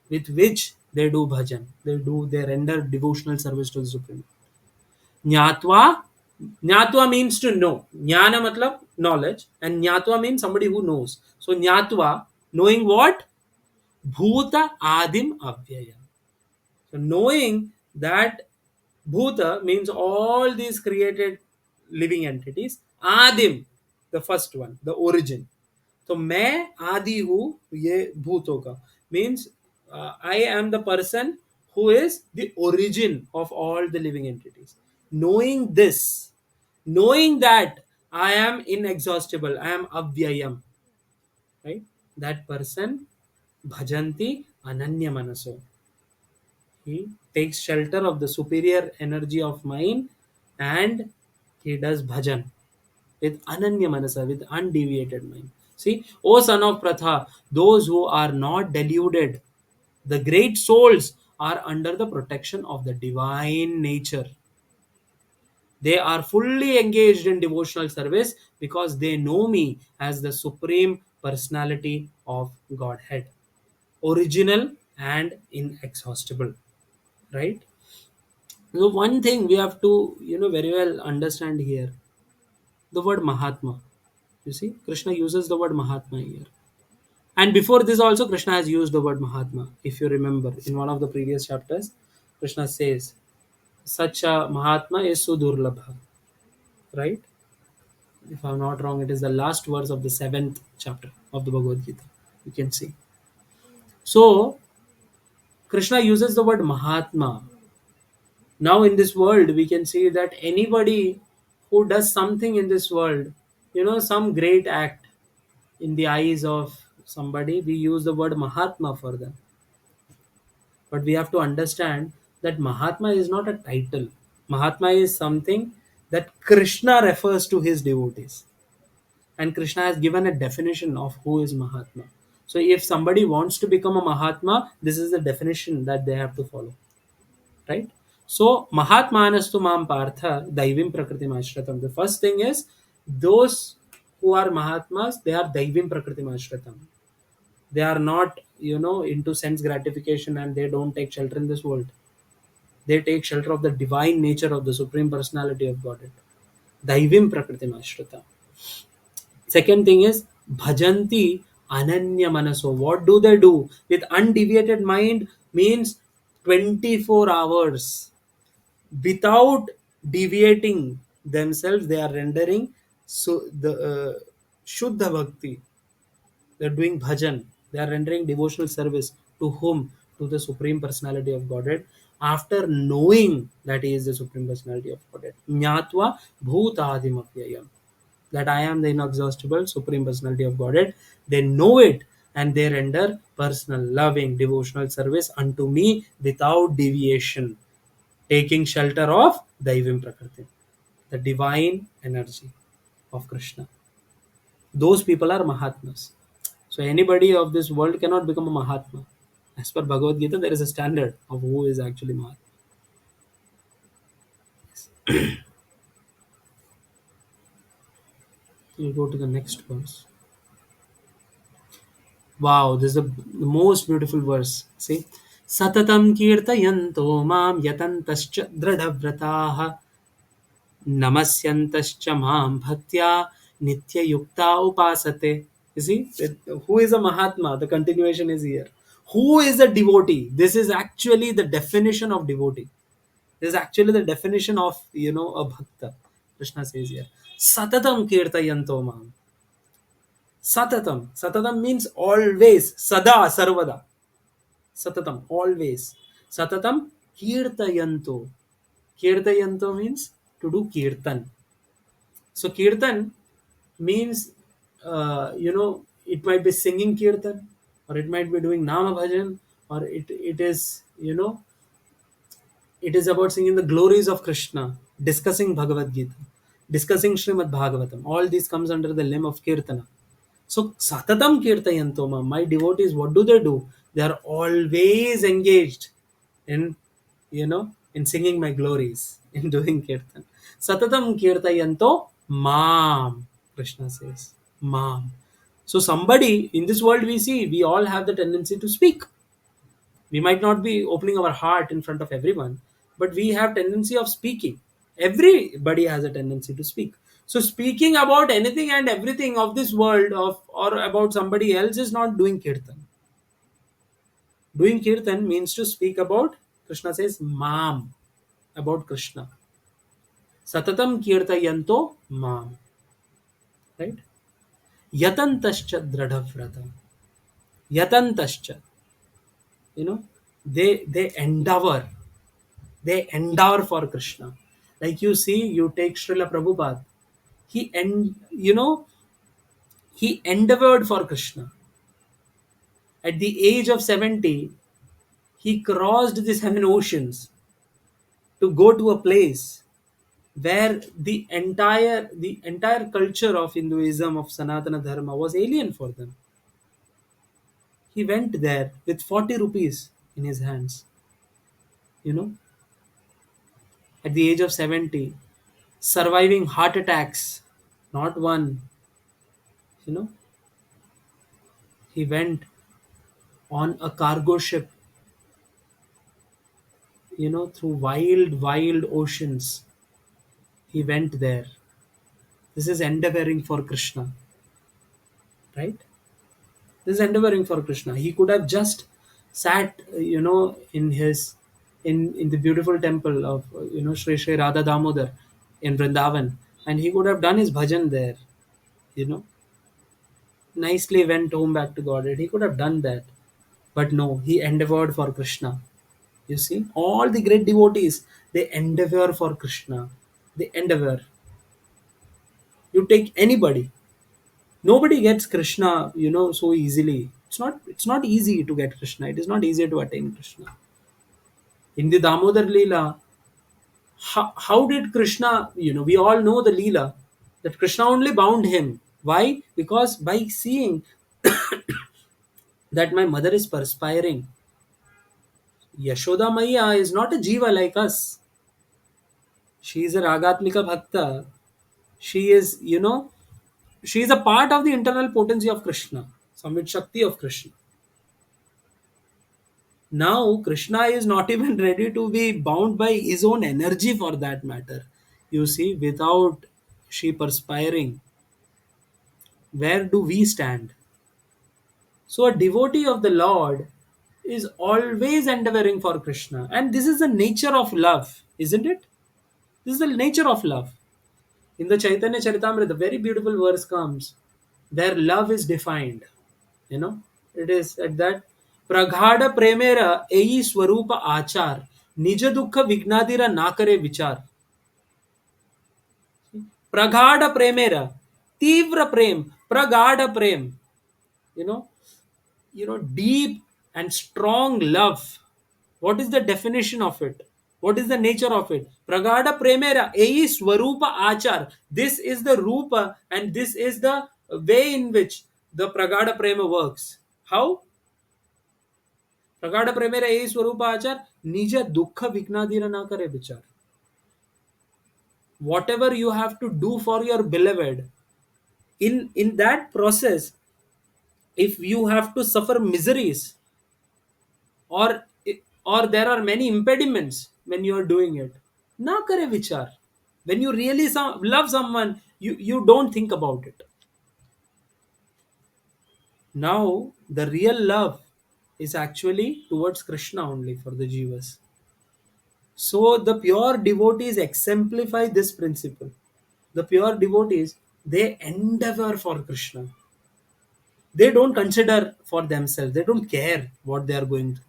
with which they do bhajan. They render devotional service to the Supreme. Jnatva. Jnatva means to know. Jnana matlab knowledge, and Jnatva means somebody who knows. So Jnatva, knowing what? Bhuta Adim Avyaya. So knowing that Bhuta means all these created living entities. Adim, the first one, the origin. तो मैं आदि हूँ ये भूतों का means I am the person who is the origin of all the living entities. Knowing this, knowing that I am inexhaustible, I am avyayam, right? That person, bhajanti ananya manaso. He takes shelter of the superior energy of mind, and he does bhajan with ananya manasa, with undeviated mind. See, O son of Pratha, those who are not deluded, the great souls, are under the protection of the divine nature. They are fully engaged in devotional service because they know me as the supreme personality of Godhead, original and inexhaustible. Right? So one thing we have to very well understand here, the word Mahatma. You see, Krishna uses the word Mahatma here. And before this also, Krishna has used the word Mahatma. If you remember, in one of the previous chapters, Krishna says, such a Mahatma is Sudurlabha. Right? If I'm not wrong, it is the last verse of the 7th chapter of the Bhagavad Gita. You can see. So, Krishna uses the word Mahatma. Now, in this world, we can see that anybody who does something in this world, some great act in the eyes of somebody, we use the word Mahatma for them. But we have to understand that Mahatma is not a title. Mahatma is something that Krishna refers to his devotees. And Krishna has given a definition of who is Mahatma. So if somebody wants to become a Mahatma, this is the definition that they have to follow. Right? So Mahatmanastu Mam Partha Daivim Prakritim Ashratam. The first thing is those who are Mahatmas, they are Daivim Prakritim Ashratam. They are not, into sense gratification, and they don't take shelter in this world. They take shelter of the divine nature of the Supreme Personality of Godhead. Daivim Prakritim Ashrita. Second thing is Bhajanti Ananya Manaso. What do they do? With undeviated mind means 24 hours. Without deviating themselves, they are rendering the Shuddha Bhakti. They are doing bhajan. They are rendering devotional service to whom? To the Supreme Personality of Godhead. After knowing that He is the Supreme Personality of Godhead. Jnatva bhutadimapyayam. That I am the inexhaustible Supreme Personality of Godhead. They know it and they render personal, loving, devotional service unto me without deviation, taking shelter of Daivim Prakriti, the divine energy of Krishna. Those people are Mahatmas. So anybody of this world cannot become a Mahatma. As per Bhagavad Gita, there is a standard of who is actually Mahatma. We'll go to the next verse. Wow, this is the most beautiful verse. See, Satatam kirtayanto mam yatantascha dradhavrataha namasyantascha mam bhaktya nitya yukta upasate. You see, who is a Mahatma? The continuation is here. Who is a devotee? This is actually the definition of devotee. This is actually the definition of, a bhakta. Krishna says here, Satatam kirtayanto mam. Satatam. Satatam means always. Sada, sarvada. Satatam, always. Satatam kirtayanto. Kirtayanto means to do kirtan. So kirtan means, it might be singing kirtan, or it might be doing nama bhajan, or it is, it is about singing the glories of Krishna, discussing Bhagavad Gita, discussing Srimad Bhagavatam. All this comes under the limb of Kirtana. So, Satatam Kirtayantoma, my devotees, what do? They are always engaged in, in singing my glories, in doing Kirtan. Satatam Kirtayanto Mam, Krishna says. Mam. So, somebody in this world we see, we all have the tendency to speak. We might not be opening our heart in front of everyone, but we have tendency of speaking. Everybody has a tendency to speak. So speaking about anything and everything of this world of or about somebody else is not doing kirtan. Doing kirtan means to speak about, Krishna says, mam, about Krishna. Satatam kirtayanto mam. Right? Yatantascha dradhavratam. Yatantascha. They endeavor for Krishna. Like you see, you take Srila Prabhupada. He endeavored for Krishna. At the age of 70, he crossed the 7 oceans to go to a place where the entire culture of Hinduism, of Sanatana Dharma, was alien for them. He went there with 40 rupees in his hands. You know, at the age of 70, surviving heart attacks, not one. You know, he went on a cargo ship, through wild oceans. He went there. This is endeavoring for Krishna, right? This is endeavoring for Krishna. He could have just sat, in the beautiful temple of, Sri Sri Radha Damodar in Vrindavan, and he could have done his bhajan there, you know, nicely went home back to Godhead. He could have done that. But no, he endeavored for Krishna. You see, all the great devotees, they endeavor for Krishna. They endeavor. You take anybody, nobody gets Krishna, so easily. It's not easy to get Krishna. It is not easy to attain Krishna. In the Damodar Leela, how did Krishna, we all know the Leela, that Krishna only bound him. Why? Because by seeing that my mother is perspiring, Yashoda Maya is not a jiva like us. She is a Ragatmika Bhakta. She is, she is a part of the internal potency of Krishna, Samvit Shakti of Krishna. Now, Krishna is not even ready to be bound by his own energy for that matter. You see, without she perspiring, where do we stand? So, a devotee of the Lord is always endeavoring for Krishna. And this is the nature of love, isn't it? This is the nature of love. In the Chaitanya Charitamrita, the very beautiful verse comes where love is defined. It is at that Praghada Premera Ei Swarupa Achar Nija Dukha Vignadira Nakare Vichar. Praghada Premera Tivra Prem, Praghada Prem. You know, deep and strong love. What is the definition of it? What is the nature of it? Pragada Premera Ei Swarupa Achar. This is the Rupa and this is the way in which the Pragada Prema works. How? Pragada Premera Ei Swarupa Achar Nija Dukha Vignadira na kare vichar. Whatever you have to do for your beloved, in that process, if you have to suffer miseries, or or there are many impediments when you are doing it, na kare vichar. When you really love someone, you don't think about it. Now the real love is actually towards Krishna only for the jivas. So the pure devotees exemplify this principle. The pure devotees, they endeavor for Krishna. They don't consider for themselves. They don't care what they are going through.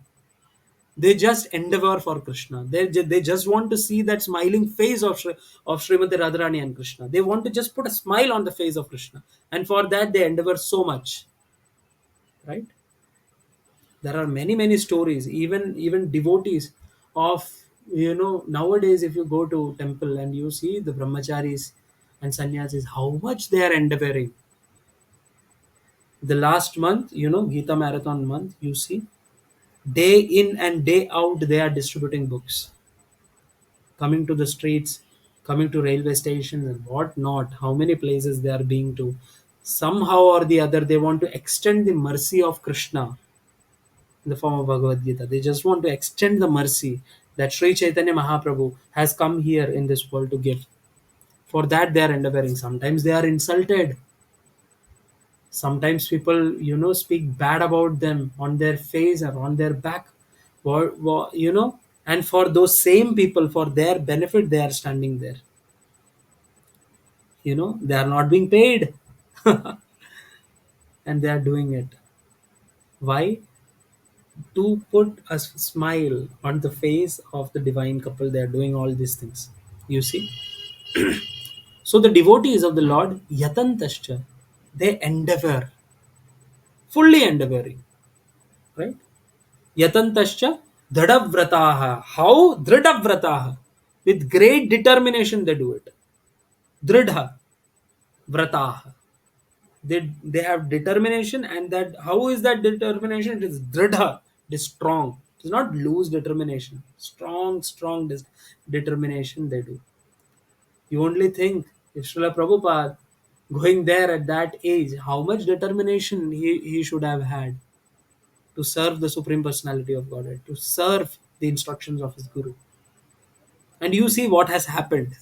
They just endeavor for Krishna. They just want to see that smiling face of Srimati Radharani and Krishna. They want to just put a smile on the face of Krishna, and for that they endeavor so much. Right? There are many stories, even devotees of, nowadays if you go to temple and you see the brahmacharis and sannyasis, how much they are endeavoring. The last month, Gita Marathon month, you see, day in and day out they are distributing books, coming to the streets, coming to railway stations and what not, how many places they are being to. Somehow or the other, they want to extend the mercy of Krishna in the form of Bhagavad Gita. They just want to extend the mercy that Sri Chaitanya Mahaprabhu has come here in this world to give. For that, they are endeavoring. Sometimes they are insulted. Sometimes people, speak bad about them on their face or on their back. And for those same people, for their benefit, they are standing there. They are not being paid. And they are doing it. Why? To put a smile on the face of the divine couple, they are doing all these things. You see? So the devotees of the Lord, yatantascha, they endeavor, fully endeavoring. Right? Yatantascha dhadavrataha. How? Dhradavrataha. With great determination they do it. Dridha vrataha. They have determination, and that, how is that determination? It is dridha. It is strong. It is not loose determination. Strong determination they do. You only think if Srila Prabhupada going there at that age, how much determination he should have had to serve the Supreme Personality of Godhead, to serve the instructions of his Guru. And you see what has happened,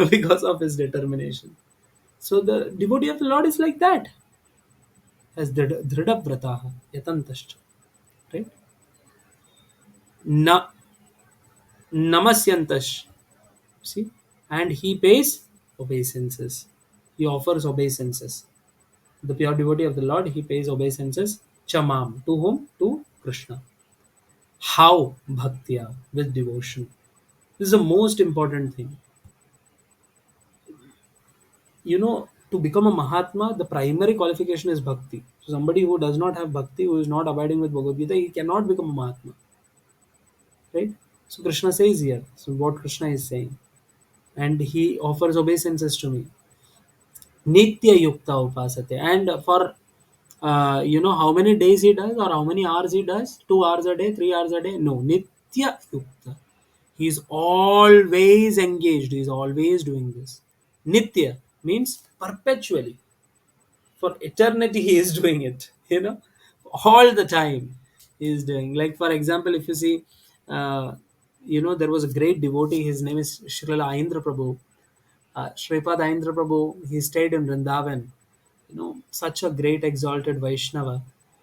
because of his determination. So the devotee of the Lord is like that, as dhrida yatantascha, right? Na namasyantash, see, and he pays obeisances. He offers obeisances. The pure devotee of the Lord, he pays obeisances. Chamam. To whom? To Krishna. How? Bhaktya, with devotion. This is the most important thing. To become a Mahatma, the primary qualification is bhakti. So somebody who does not have bhakti, who is not abiding with Bhagavad Gita, he cannot become a Mahatma. Right? So Krishna says here. So what Krishna is saying. And he offers obeisances to me. Nitya Yukta Upasate. And for how many days he does or how many hours he does? 2 hours a day, 3 hours a day? No. Nitya Yukta. He is always engaged. He is always doing this. Nitya means perpetually. For eternity, he is doing it. All the time he is doing. Like, for example, if you see, there was a great devotee. His name is Srila Aindra Prabhu. Sripad Aindra Prabhu, he stayed in Vrindavan. Such a great exalted Vaishnava.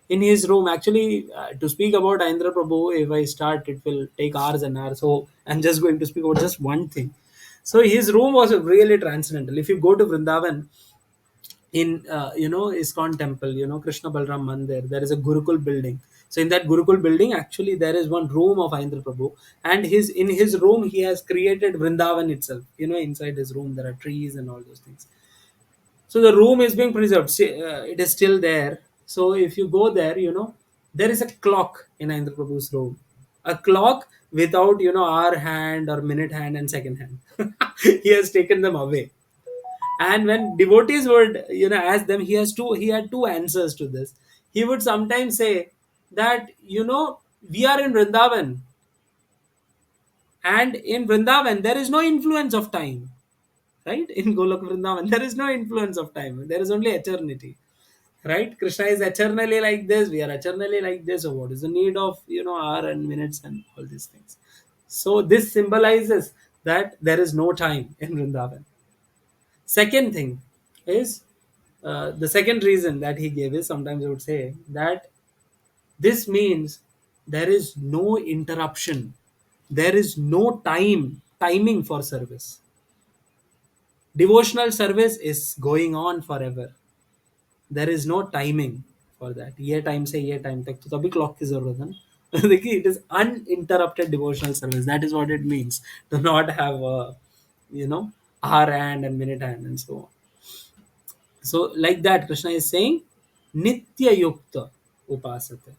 In his room, actually, to speak about Aindra Prabhu, if I start, it will take hours and hours. So I'm just going to speak about just one thing. So his room was really transcendental. If you go to Vrindavan, in ISKCON temple, Krishna Balram Mandir, there is a Gurukul building. So in that Gurukul building, actually there is one room of Aindra Prabhu, and his in his room he has created Vrindavan itself. Inside his room there are trees and all those things. So the room is being preserved. See, it is still there. So if you go there, there is a clock in Indra Prabhu's room. A clock without hour hand or minute hand and second hand. He has taken them away. And when devotees would ask them, he had two answers to this. He would sometimes say that we are in Vrindavan, and in Vrindavan there is no influence of time. Right? In Golok Vrindavan, there is no influence of time. There is only eternity. Right? Krishna is eternally like this. We are eternally like this. So what is the need of hour and minutes and all these things? So this symbolizes that there is no time in Vrindavan. Second thing is, the second reason that he gave is, sometimes I would say that this means there is no interruption. There is no timing for service. Devotional service is going on forever. There is no timing for that. ये time से ये time तक तो तभी clock की जरूरत है ना. देखिए, it is uninterrupted devotional service. That is what it means to not have a you know hour hand and minute hand and so on. So like that, Krishna is saying Nitya Yukta Upasate.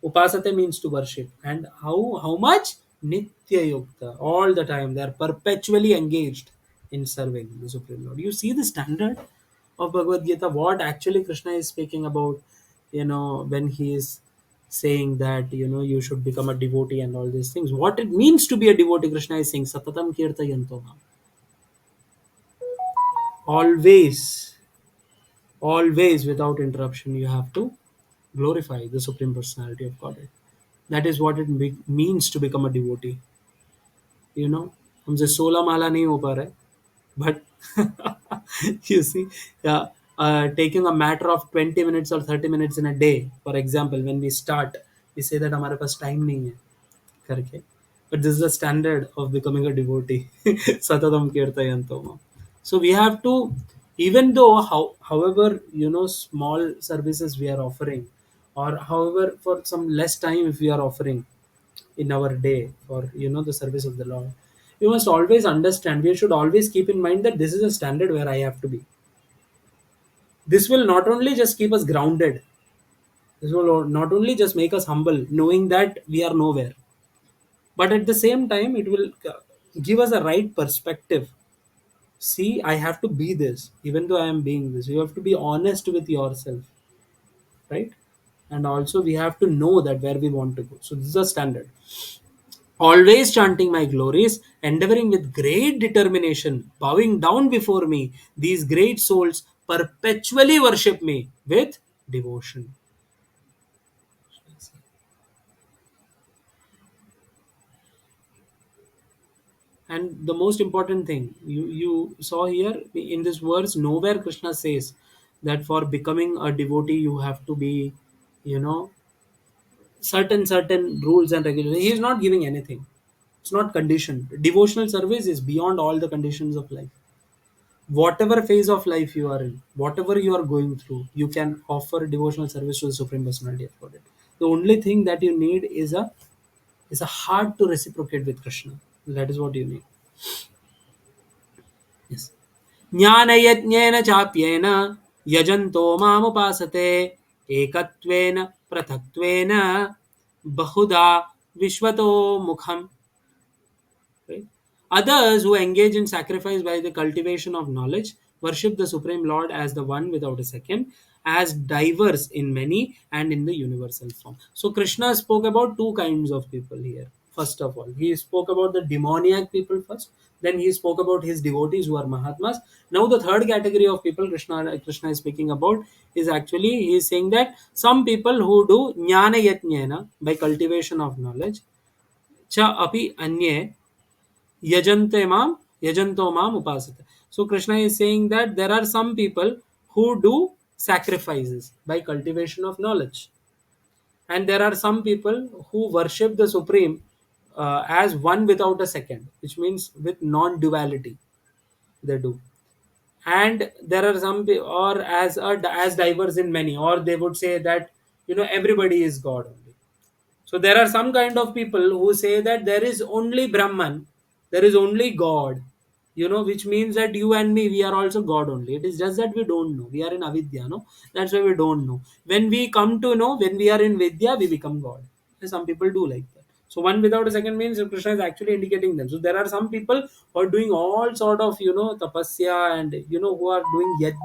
Upasate means to worship. And how much? Nitya Yukta. All the time. They are perpetually engaged in serving the Supreme Lord. You see the standard of Bhagavad Gita, what actually Krishna is speaking about, when he is saying that, you should become a devotee and all these things. What it means to be a devotee, Krishna is saying, Satatam Kirtayanto Mam. Always, always without interruption, you have to glorify the Supreme Personality of Godhead. That is what it means to become a devotee. हमसे 16 माला नहीं हो पा रहा है, but you see, yeah, taking a matter of 20 minutes or 30 minutes in a day, for example, when we start, we say that हमारे पास time नहीं है करके, but this is the standard of becoming a devotee. Satatam kirtayanto. So we have to, even though however small services we are offering, or however for some less time if we are offering in our day for the service of the Lord, we must always understand, we should always keep in mind that this is a standard where I have to be. This will not only just keep us grounded, this will not only just make us humble knowing that we are nowhere, but at the same time it will give us a right perspective. See, I have to be this even though I am being this. You have to be honest with yourself, right? And also we have to know that where we want to go. So this is a standard. Always chanting my glories, endeavoring with great determination, bowing down before me, these great souls perpetually worship me with devotion. And the most important thing you saw here in this verse, nowhere Krishna says that for becoming a devotee you have to be, you know, certain rules and regulations. He is not giving anything. It's not conditioned. Devotional service is beyond all the conditions of life. whatever phase of life you are in, whatever you are going through, you can offer devotional service to the Supreme Personality of Godhead. The only thing that you need is a heart to reciprocate with Krishna. That is what you need. Yes. ज्ञानयज्ञेन चाप्येन यजन्तो मामुपासते एकत्वेन पृथक्त्वेन बहुधा विश्वतो मुखम्. Right? Others who engage in sacrifice by the cultivation of knowledge worship the Supreme Lord as the one without a second, as diverse in many and in the universal form. So Krishna spoke about two kinds of people here. First of all, he spoke about the demoniac people first. Then he spoke about his devotees who are Mahatmas. Now the third category of people Krishna is speaking about is actually he is saying that some people who do jnana yatnyena by cultivation of knowledge cha api anye yajante mam yajanto mam upasate. So Krishna is saying that there are some people who do sacrifices by cultivation of knowledge, and there are some people who worship the Supreme as one without a second, which means with non-duality they do. And there are or as diverse in many, or they would say that everybody is God only. So there are some kind of people who say that there is only Brahman, there is only God, which means that you and me, we are also God only. It is just that we don't know. We are in avidya, no? That's why we don't know. When we come to know, when we are in vidya, we become God. Some people do like that. So one without a second means Krishna is actually indicating them. So there are some people who are doing all sort of tapasya, and who are doing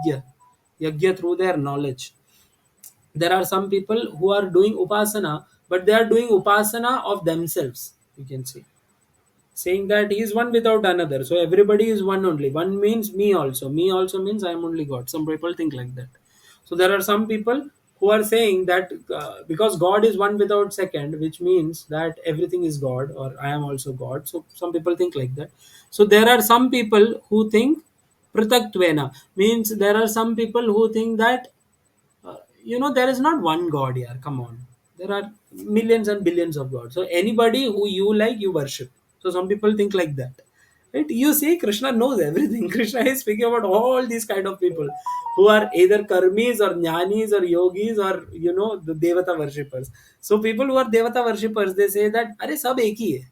yajna through their knowledge. There are some people who are doing upasana, but they are doing upasana of themselves, you can see, saying that he is one without another, so everybody is one only. One means me also means I am only God. Some people think like that. So there are some people who are saying that because God is one without second, which means that everything is God, or I am also God. So some people think like that. So there are some people who think pratatvena, means there are some people who think that there is not one God here. Come on. There are millions and billions of gods. So anybody who you like, you worship. So some people think like that. Right? You see, Krishna knows everything. Krishna is speaking about all these kind of people who are either karmis or jnanis or yogis or the devata worshippers. So people who are devata worshippers, they say that अरे सब एक ही है,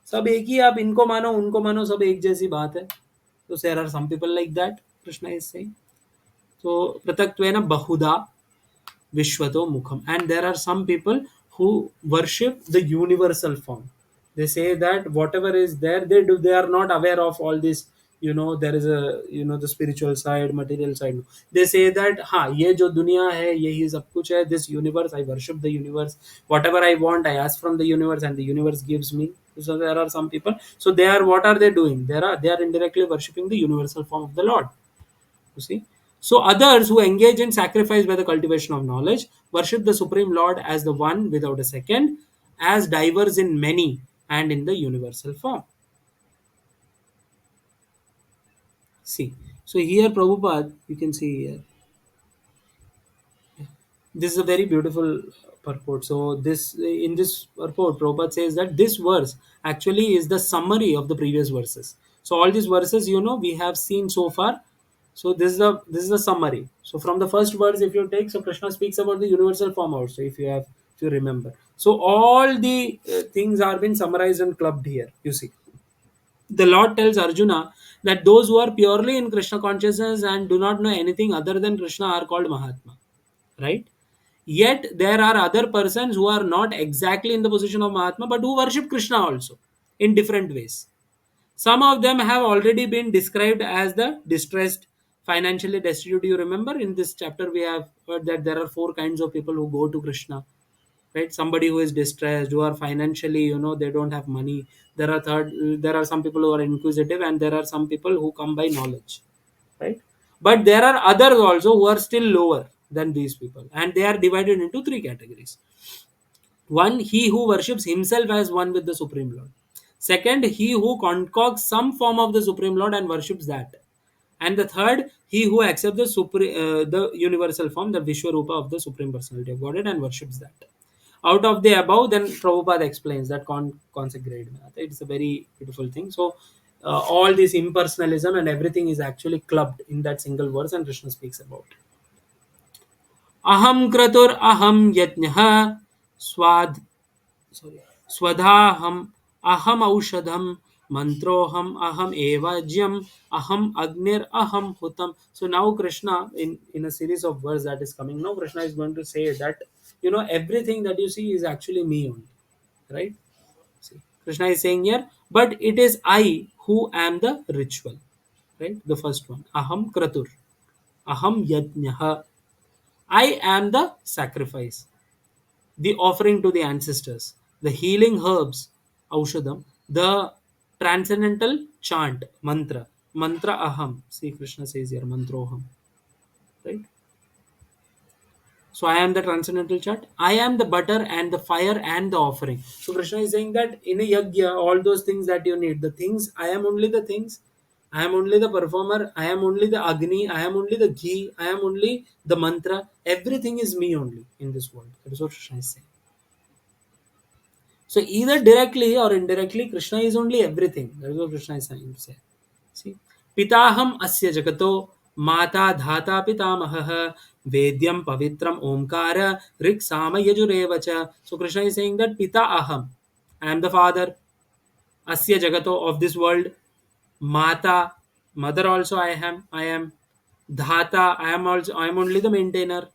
सब एक ही, आप इनको मानो उनको मानो, सब एक जैसी बात है. So there are some people like that, Krishna is saying. So prataktvena bahuda Vishwato Mukham. And there are some people who worship the universal form. They say that whatever is there, they are not aware of all this. There is a the spiritual side, material side. They say that ये जो दुनिया है, यही सब कुछ है. This universe, I worship the universe. Whatever I want, I ask from the universe, and the universe gives me. So there are some people. So they are, what are they doing? They are indirectly worshipping the universal form of the Lord. You see? So others who engage in sacrifice by the cultivation of knowledge worship the Supreme Lord as the one without a second, as diverse in many and in the universal form. See. So here Prabhupada, you can see here. This is a very beautiful purport. So this, in this purport, Prabhupada says that this verse actually is the summary of the previous verses. So all these verses, we have seen so far. So this is the summary. So from the first verse, if you take, so Krishna speaks about the universal form also, if you remember. So all the things are been summarized and clubbed here. You see, the Lord tells Arjuna that those who are purely in Krishna consciousness and do not know anything other than Krishna are called Mahatma, right? Yet there are other persons who are not exactly in the position of Mahatma, but who worship Krishna also in different ways. Some of them have already been described as the distressed, financially destitute. You remember in this chapter we have heard that there are four kinds of people who go to Krishna, right? Somebody who is distressed, who are financially, they don't have money. There are some people who are inquisitive, and there are some people who come by knowledge, right? But there are others also who are still lower than these people, and they are divided into three categories. One, he who worships himself as one with the Supreme Lord. Second, he who concocts some form of the Supreme Lord and worships that. And the third, he who accepts the universal form, the Vishwarupa of the Supreme Personality of Godhead, and worships that. Out of the above, then Prabhupada explains that consecrate. It's a very beautiful thing. So all this impersonalism and everything is actually clubbed in that single verse, and Krishna speaks about aham kratur aham yajnah swad sorry swadaham aham aushadham mantroham aham evajyam aham agnir aham hutam. So now Krishna, in a series of verse that is coming now, Krishna is going to say that everything that you see is actually me only, right? See, Krishna is saying here, but it is I who am the ritual, right? The first one, aham kratur, aham yajnah, I am the sacrifice, the offering to the ancestors, the healing herbs, Aushadam, the transcendental chant, mantra, mantra aham. See, Krishna says here, mantroham, right? So I am the transcendental chant. I am the butter and the fire and the offering. So Krishna is saying that in a yagya, all those things that you need, the things, I am only the things. I am only the performer. I am only the Agni. I am only the ghee. I am only the mantra. Everything is me only in this world. That is what Krishna is saying. So either directly or indirectly, Krishna is only everything. That is what Krishna is trying to say. See, Pitaham asya jagato mata dhata pitamaha vedyam pavitram omkara rik sama yajurevacha. So Krishna is saying that Pita aham, I am the father, asya jagato, of this world, mata, mother also I am dhata, I am only the maintainer,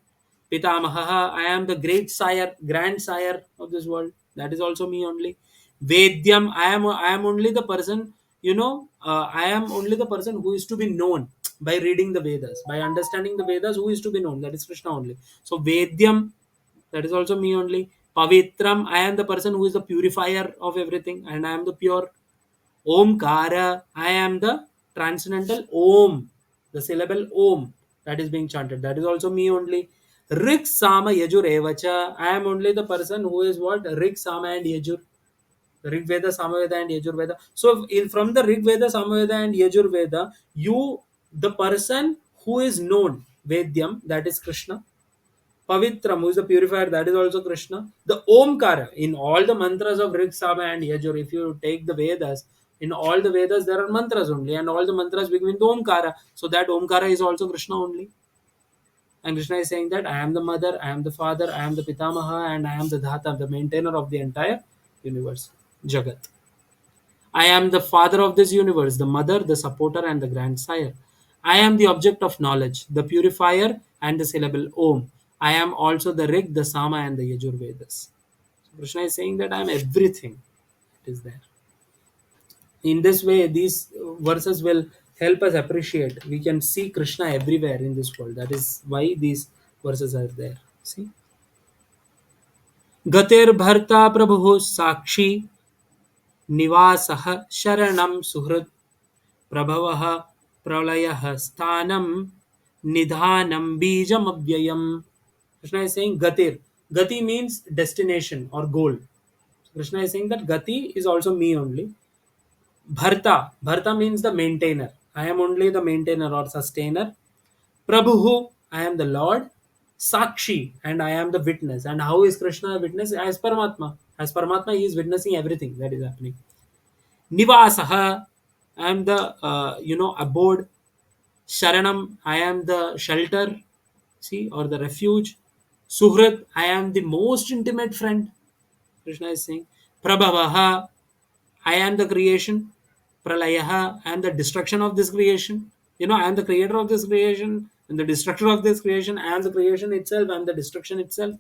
pitamaha, I am the great sire, grandsire of this world, that is also me only. Vedyam, I am only the person, I am only the person who is to be known by reading the Vedas, by understanding the Vedas, who is to be known, that is Krishna only. So Vedyam, that is also me only. Pavitram, I am the person who is the purifier of everything, and I am the pure. Omkara, I am the transcendental Om, the syllable Om that is being chanted. That is also me only. Rik Sama Yajur Evacha, I am only the person who is what? Rik Sama and Yajur. Rig Veda, Samaveda, and Yajur Veda. So, from the Rig Veda, Samaveda, and Yajur Veda, the person who is known, Vedyam, that is Krishna. Pavitram, who is the purifier, that is also Krishna. The Omkara, in all the mantras of Rig, Sama, and Yajur, if you take the Vedas, in all the Vedas there are mantras only, and all the mantras begin with Omkara. So that Omkara is also Krishna only. And Krishna is saying that I am the mother, I am the father, I am the Pitamaha, and I am the Dhata, the maintainer of the entire universe, Jagat. I am the father of this universe, the mother, the supporter, and the grandsire. I am the object of knowledge, the purifier, and the syllable Om. I am also the Rig, the Sama, and the Yajur Vedas. So Krishna is saying that I am everything. It is there. In this way, these verses will help us appreciate. We can see Krishna everywhere in this world. That is why these verses are there. See? Gatir Bharta Prabhu Sakshi Nivasah Sharanam Suhrit Prabhavah Pralayah Sthanam Nidhanam Bijam Avyayam. Krishna is saying Gatir. Gati means destination or goal. Krishna is saying that Gati is also me only. Bharta. Bharta means the maintainer. I am only the maintainer or sustainer. Prabhu. I am the Lord. Sakshi. And I am the witness. And how is Krishna a witness? As Paramatma. As Paramatma, he is witnessing everything that is happening. Nivasaha, I am the abode. Sharanam, I am the shelter, see, or the refuge. Suhrit, I am the most intimate friend. Krishna is saying. Prabhavaha, I am the creation. Pralayaha, I am the destruction of this creation. I am the creator of this creation and the destructor of this creation. I am the creation itself. I am the destruction itself.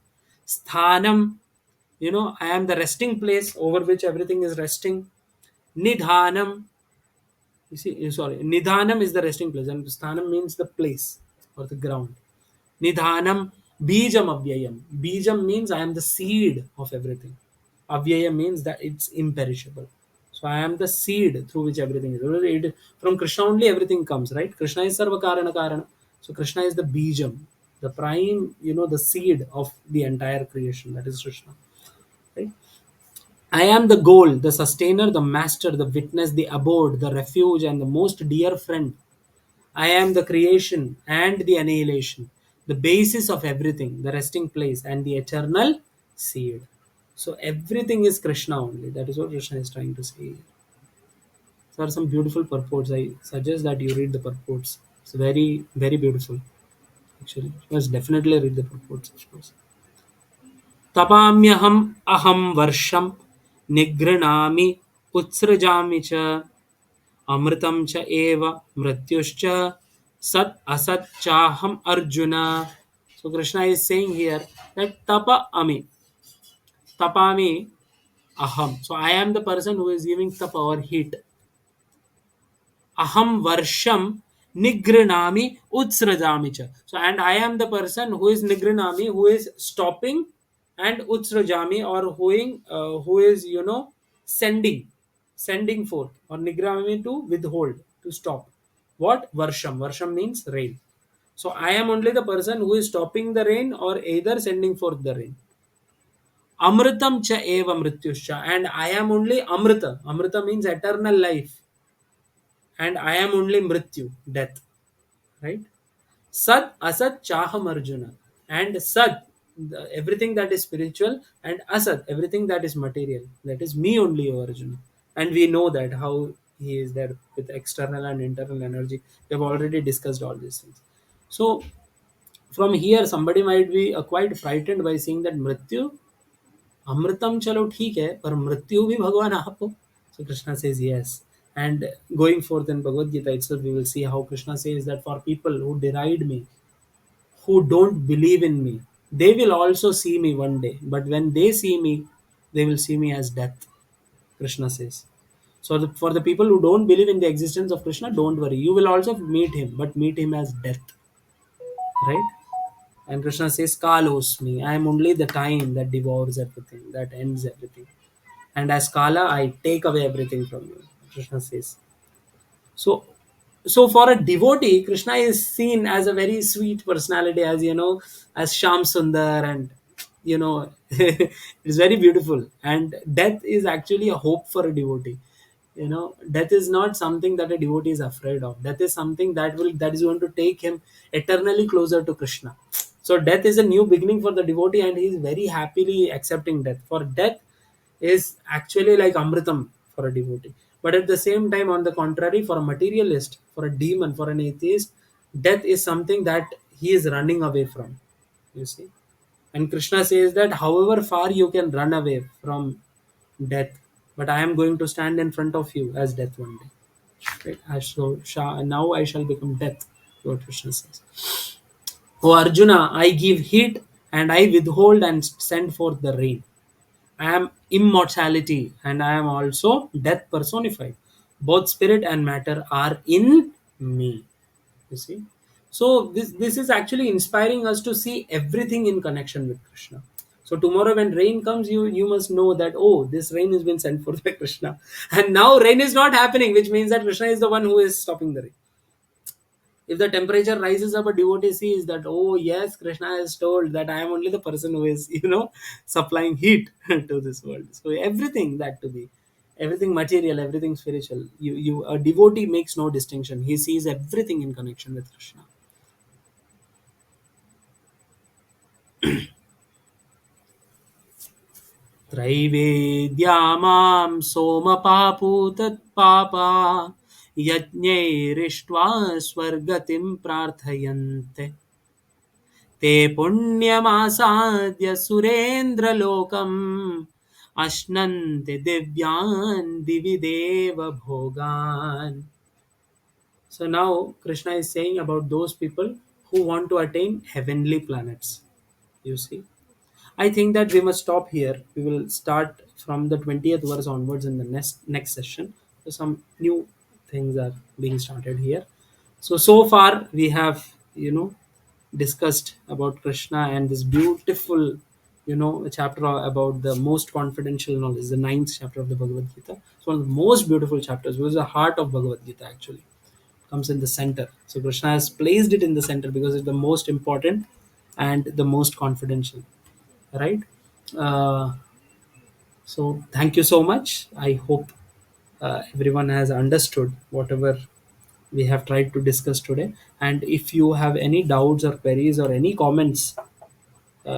Sthanam, I am the resting place over which everything is resting. Nidhanam, Nidhanam is the resting place, and Sthanam means the place or the ground. Nidhanam, Bijam Avyayam. Bijam means I am the seed of everything. Avyayam means that it's imperishable. So I am the seed through which everything is. From Krishna only everything comes, right? Krishna is Sarva Karana Karana. So Krishna is the Bijam, the prime, the seed of the entire creation. That is Krishna. Right? I am the goal, the sustainer, the master, the witness, the abode, the refuge, and the most dear friend. I am the creation and the annihilation, the basis of everything, the resting place, and the eternal seed. So everything is Krishna only. That is what Krishna is trying to say. There are some beautiful purports. I suggest that you read the purports. It's very, very beautiful. Actually, you must definitely read the purports, of course. तपाम्यहम् अहं वर्षं निगृह्णामि उत्सृजामि च अमृतं च एव मृत्युश्च सत् असत् चाहम् Arjun. So Krishna is saying here that tapami aham. So I am the person who is giving tapa or heat. Aham varsham nigrinami utsrajami cha. So and I am the person who is nigrinami, who is stopping, and utsrajami, or who is sending forth, or nigrami, to withhold, to stop. What? Varsham means rain. So I am only the person who is stopping the rain or either sending forth the rain. Amritam cha eva mrityuscha, and I am only amrita. Amrita means eternal life, and I am only mrityu, death, right? Sat asat chaham Arjuna, and sat, everything that is spiritual, and asat, everything that is material, that is me only, O Arjuna. And we know that how he is there with external and internal energy. We have already discussed all these things. So from here, somebody might be quite frightened by seeing that mrityu, अमृतम चलो ठीक है पर मृत्यु भी भगवान आप हो. So Krishna says yes. And going forth in Bhagavad Gita itself, we will see how Krishna says that for people who deride me, who don't believe in me, they will also see me one day. But when they see me, they will see me as death. Krishna says. So for the people who don't believe in the existence of Krishna, don't worry. You will also meet him, but meet him as death. Right? And Krishna says, Kalosmi. I am only the time that devours everything, that ends everything. And as Kala, I take away everything from you. Krishna says. So, so for a devotee, Krishna is seen as a very sweet personality, as as Sham Sundar, and it's very beautiful. And death is actually a hope for a devotee. Death is not something that a devotee is afraid of. Death is something that is going to take him eternally closer to Krishna. So death is a new beginning for the devotee, and he is very happily accepting death. For death is actually like amritam for a devotee. But at the same time, on the contrary, for a materialist, for a demon, for an atheist, death is something that he is running away from. You see? And Krishna says that however far you can run away from death, but I am going to stand in front of you as death one day. Right? Now I shall become death, what Krishna says. O Arjuna, I give heat and I withhold and send forth the rain. I am immortality and I am also death personified. Both spirit and matter are in me. You see? So this is actually inspiring us to see everything in connection with Krishna. So tomorrow when rain comes, you must know that, oh, this rain has been sent forth by Krishna. And now rain is not happening, which means that Krishna is the one who is stopping the rain. If the temperature rises up, a devotee sees that, oh yes, Krishna has told that I am only the person who is supplying heat to this world. So everything that to be, everything material, everything spiritual, you a devotee makes no distinction. He sees everything in connection with Krishna. त्रैवेद्या मां सोमपापूतत्पापा यज्ञैरिष्ट्वा स्वर्गतिं प्रार्थयन्ते ते पुण्यमासाद्य सुरेन्द्रलोकम् अश्नन्ति दिव्यान् दिवि देव भोगान्. So now Krishna is saying about those people who want to attain heavenly planets. You see, I think that we must stop here. We will start from the 20th verse onwards in the next session. So some new things are being started here. So far we have discussed about Krishna and this beautiful chapter about the most confidential knowledge, the ninth chapter of the Bhagavad Gita. It's one of the most beautiful chapters. It was the heart of Bhagavad Gita actually comes in the center. So Krishna has placed it in the center because it's the most important and the most confidential. Right? Uh, so thank you so much. I hope everyone has understood whatever we have tried to discuss today. And if you have any doubts or queries or any comments,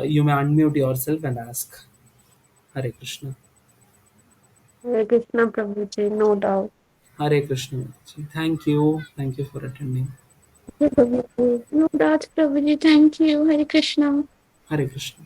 you may unmute yourself and ask. Hare Krishna. Hare Krishna Prabhuji, no doubt. Hare Krishna. Thank you for attending. No, Raj Prabhuji, thank you. Hare Krishna. Hare Krishna.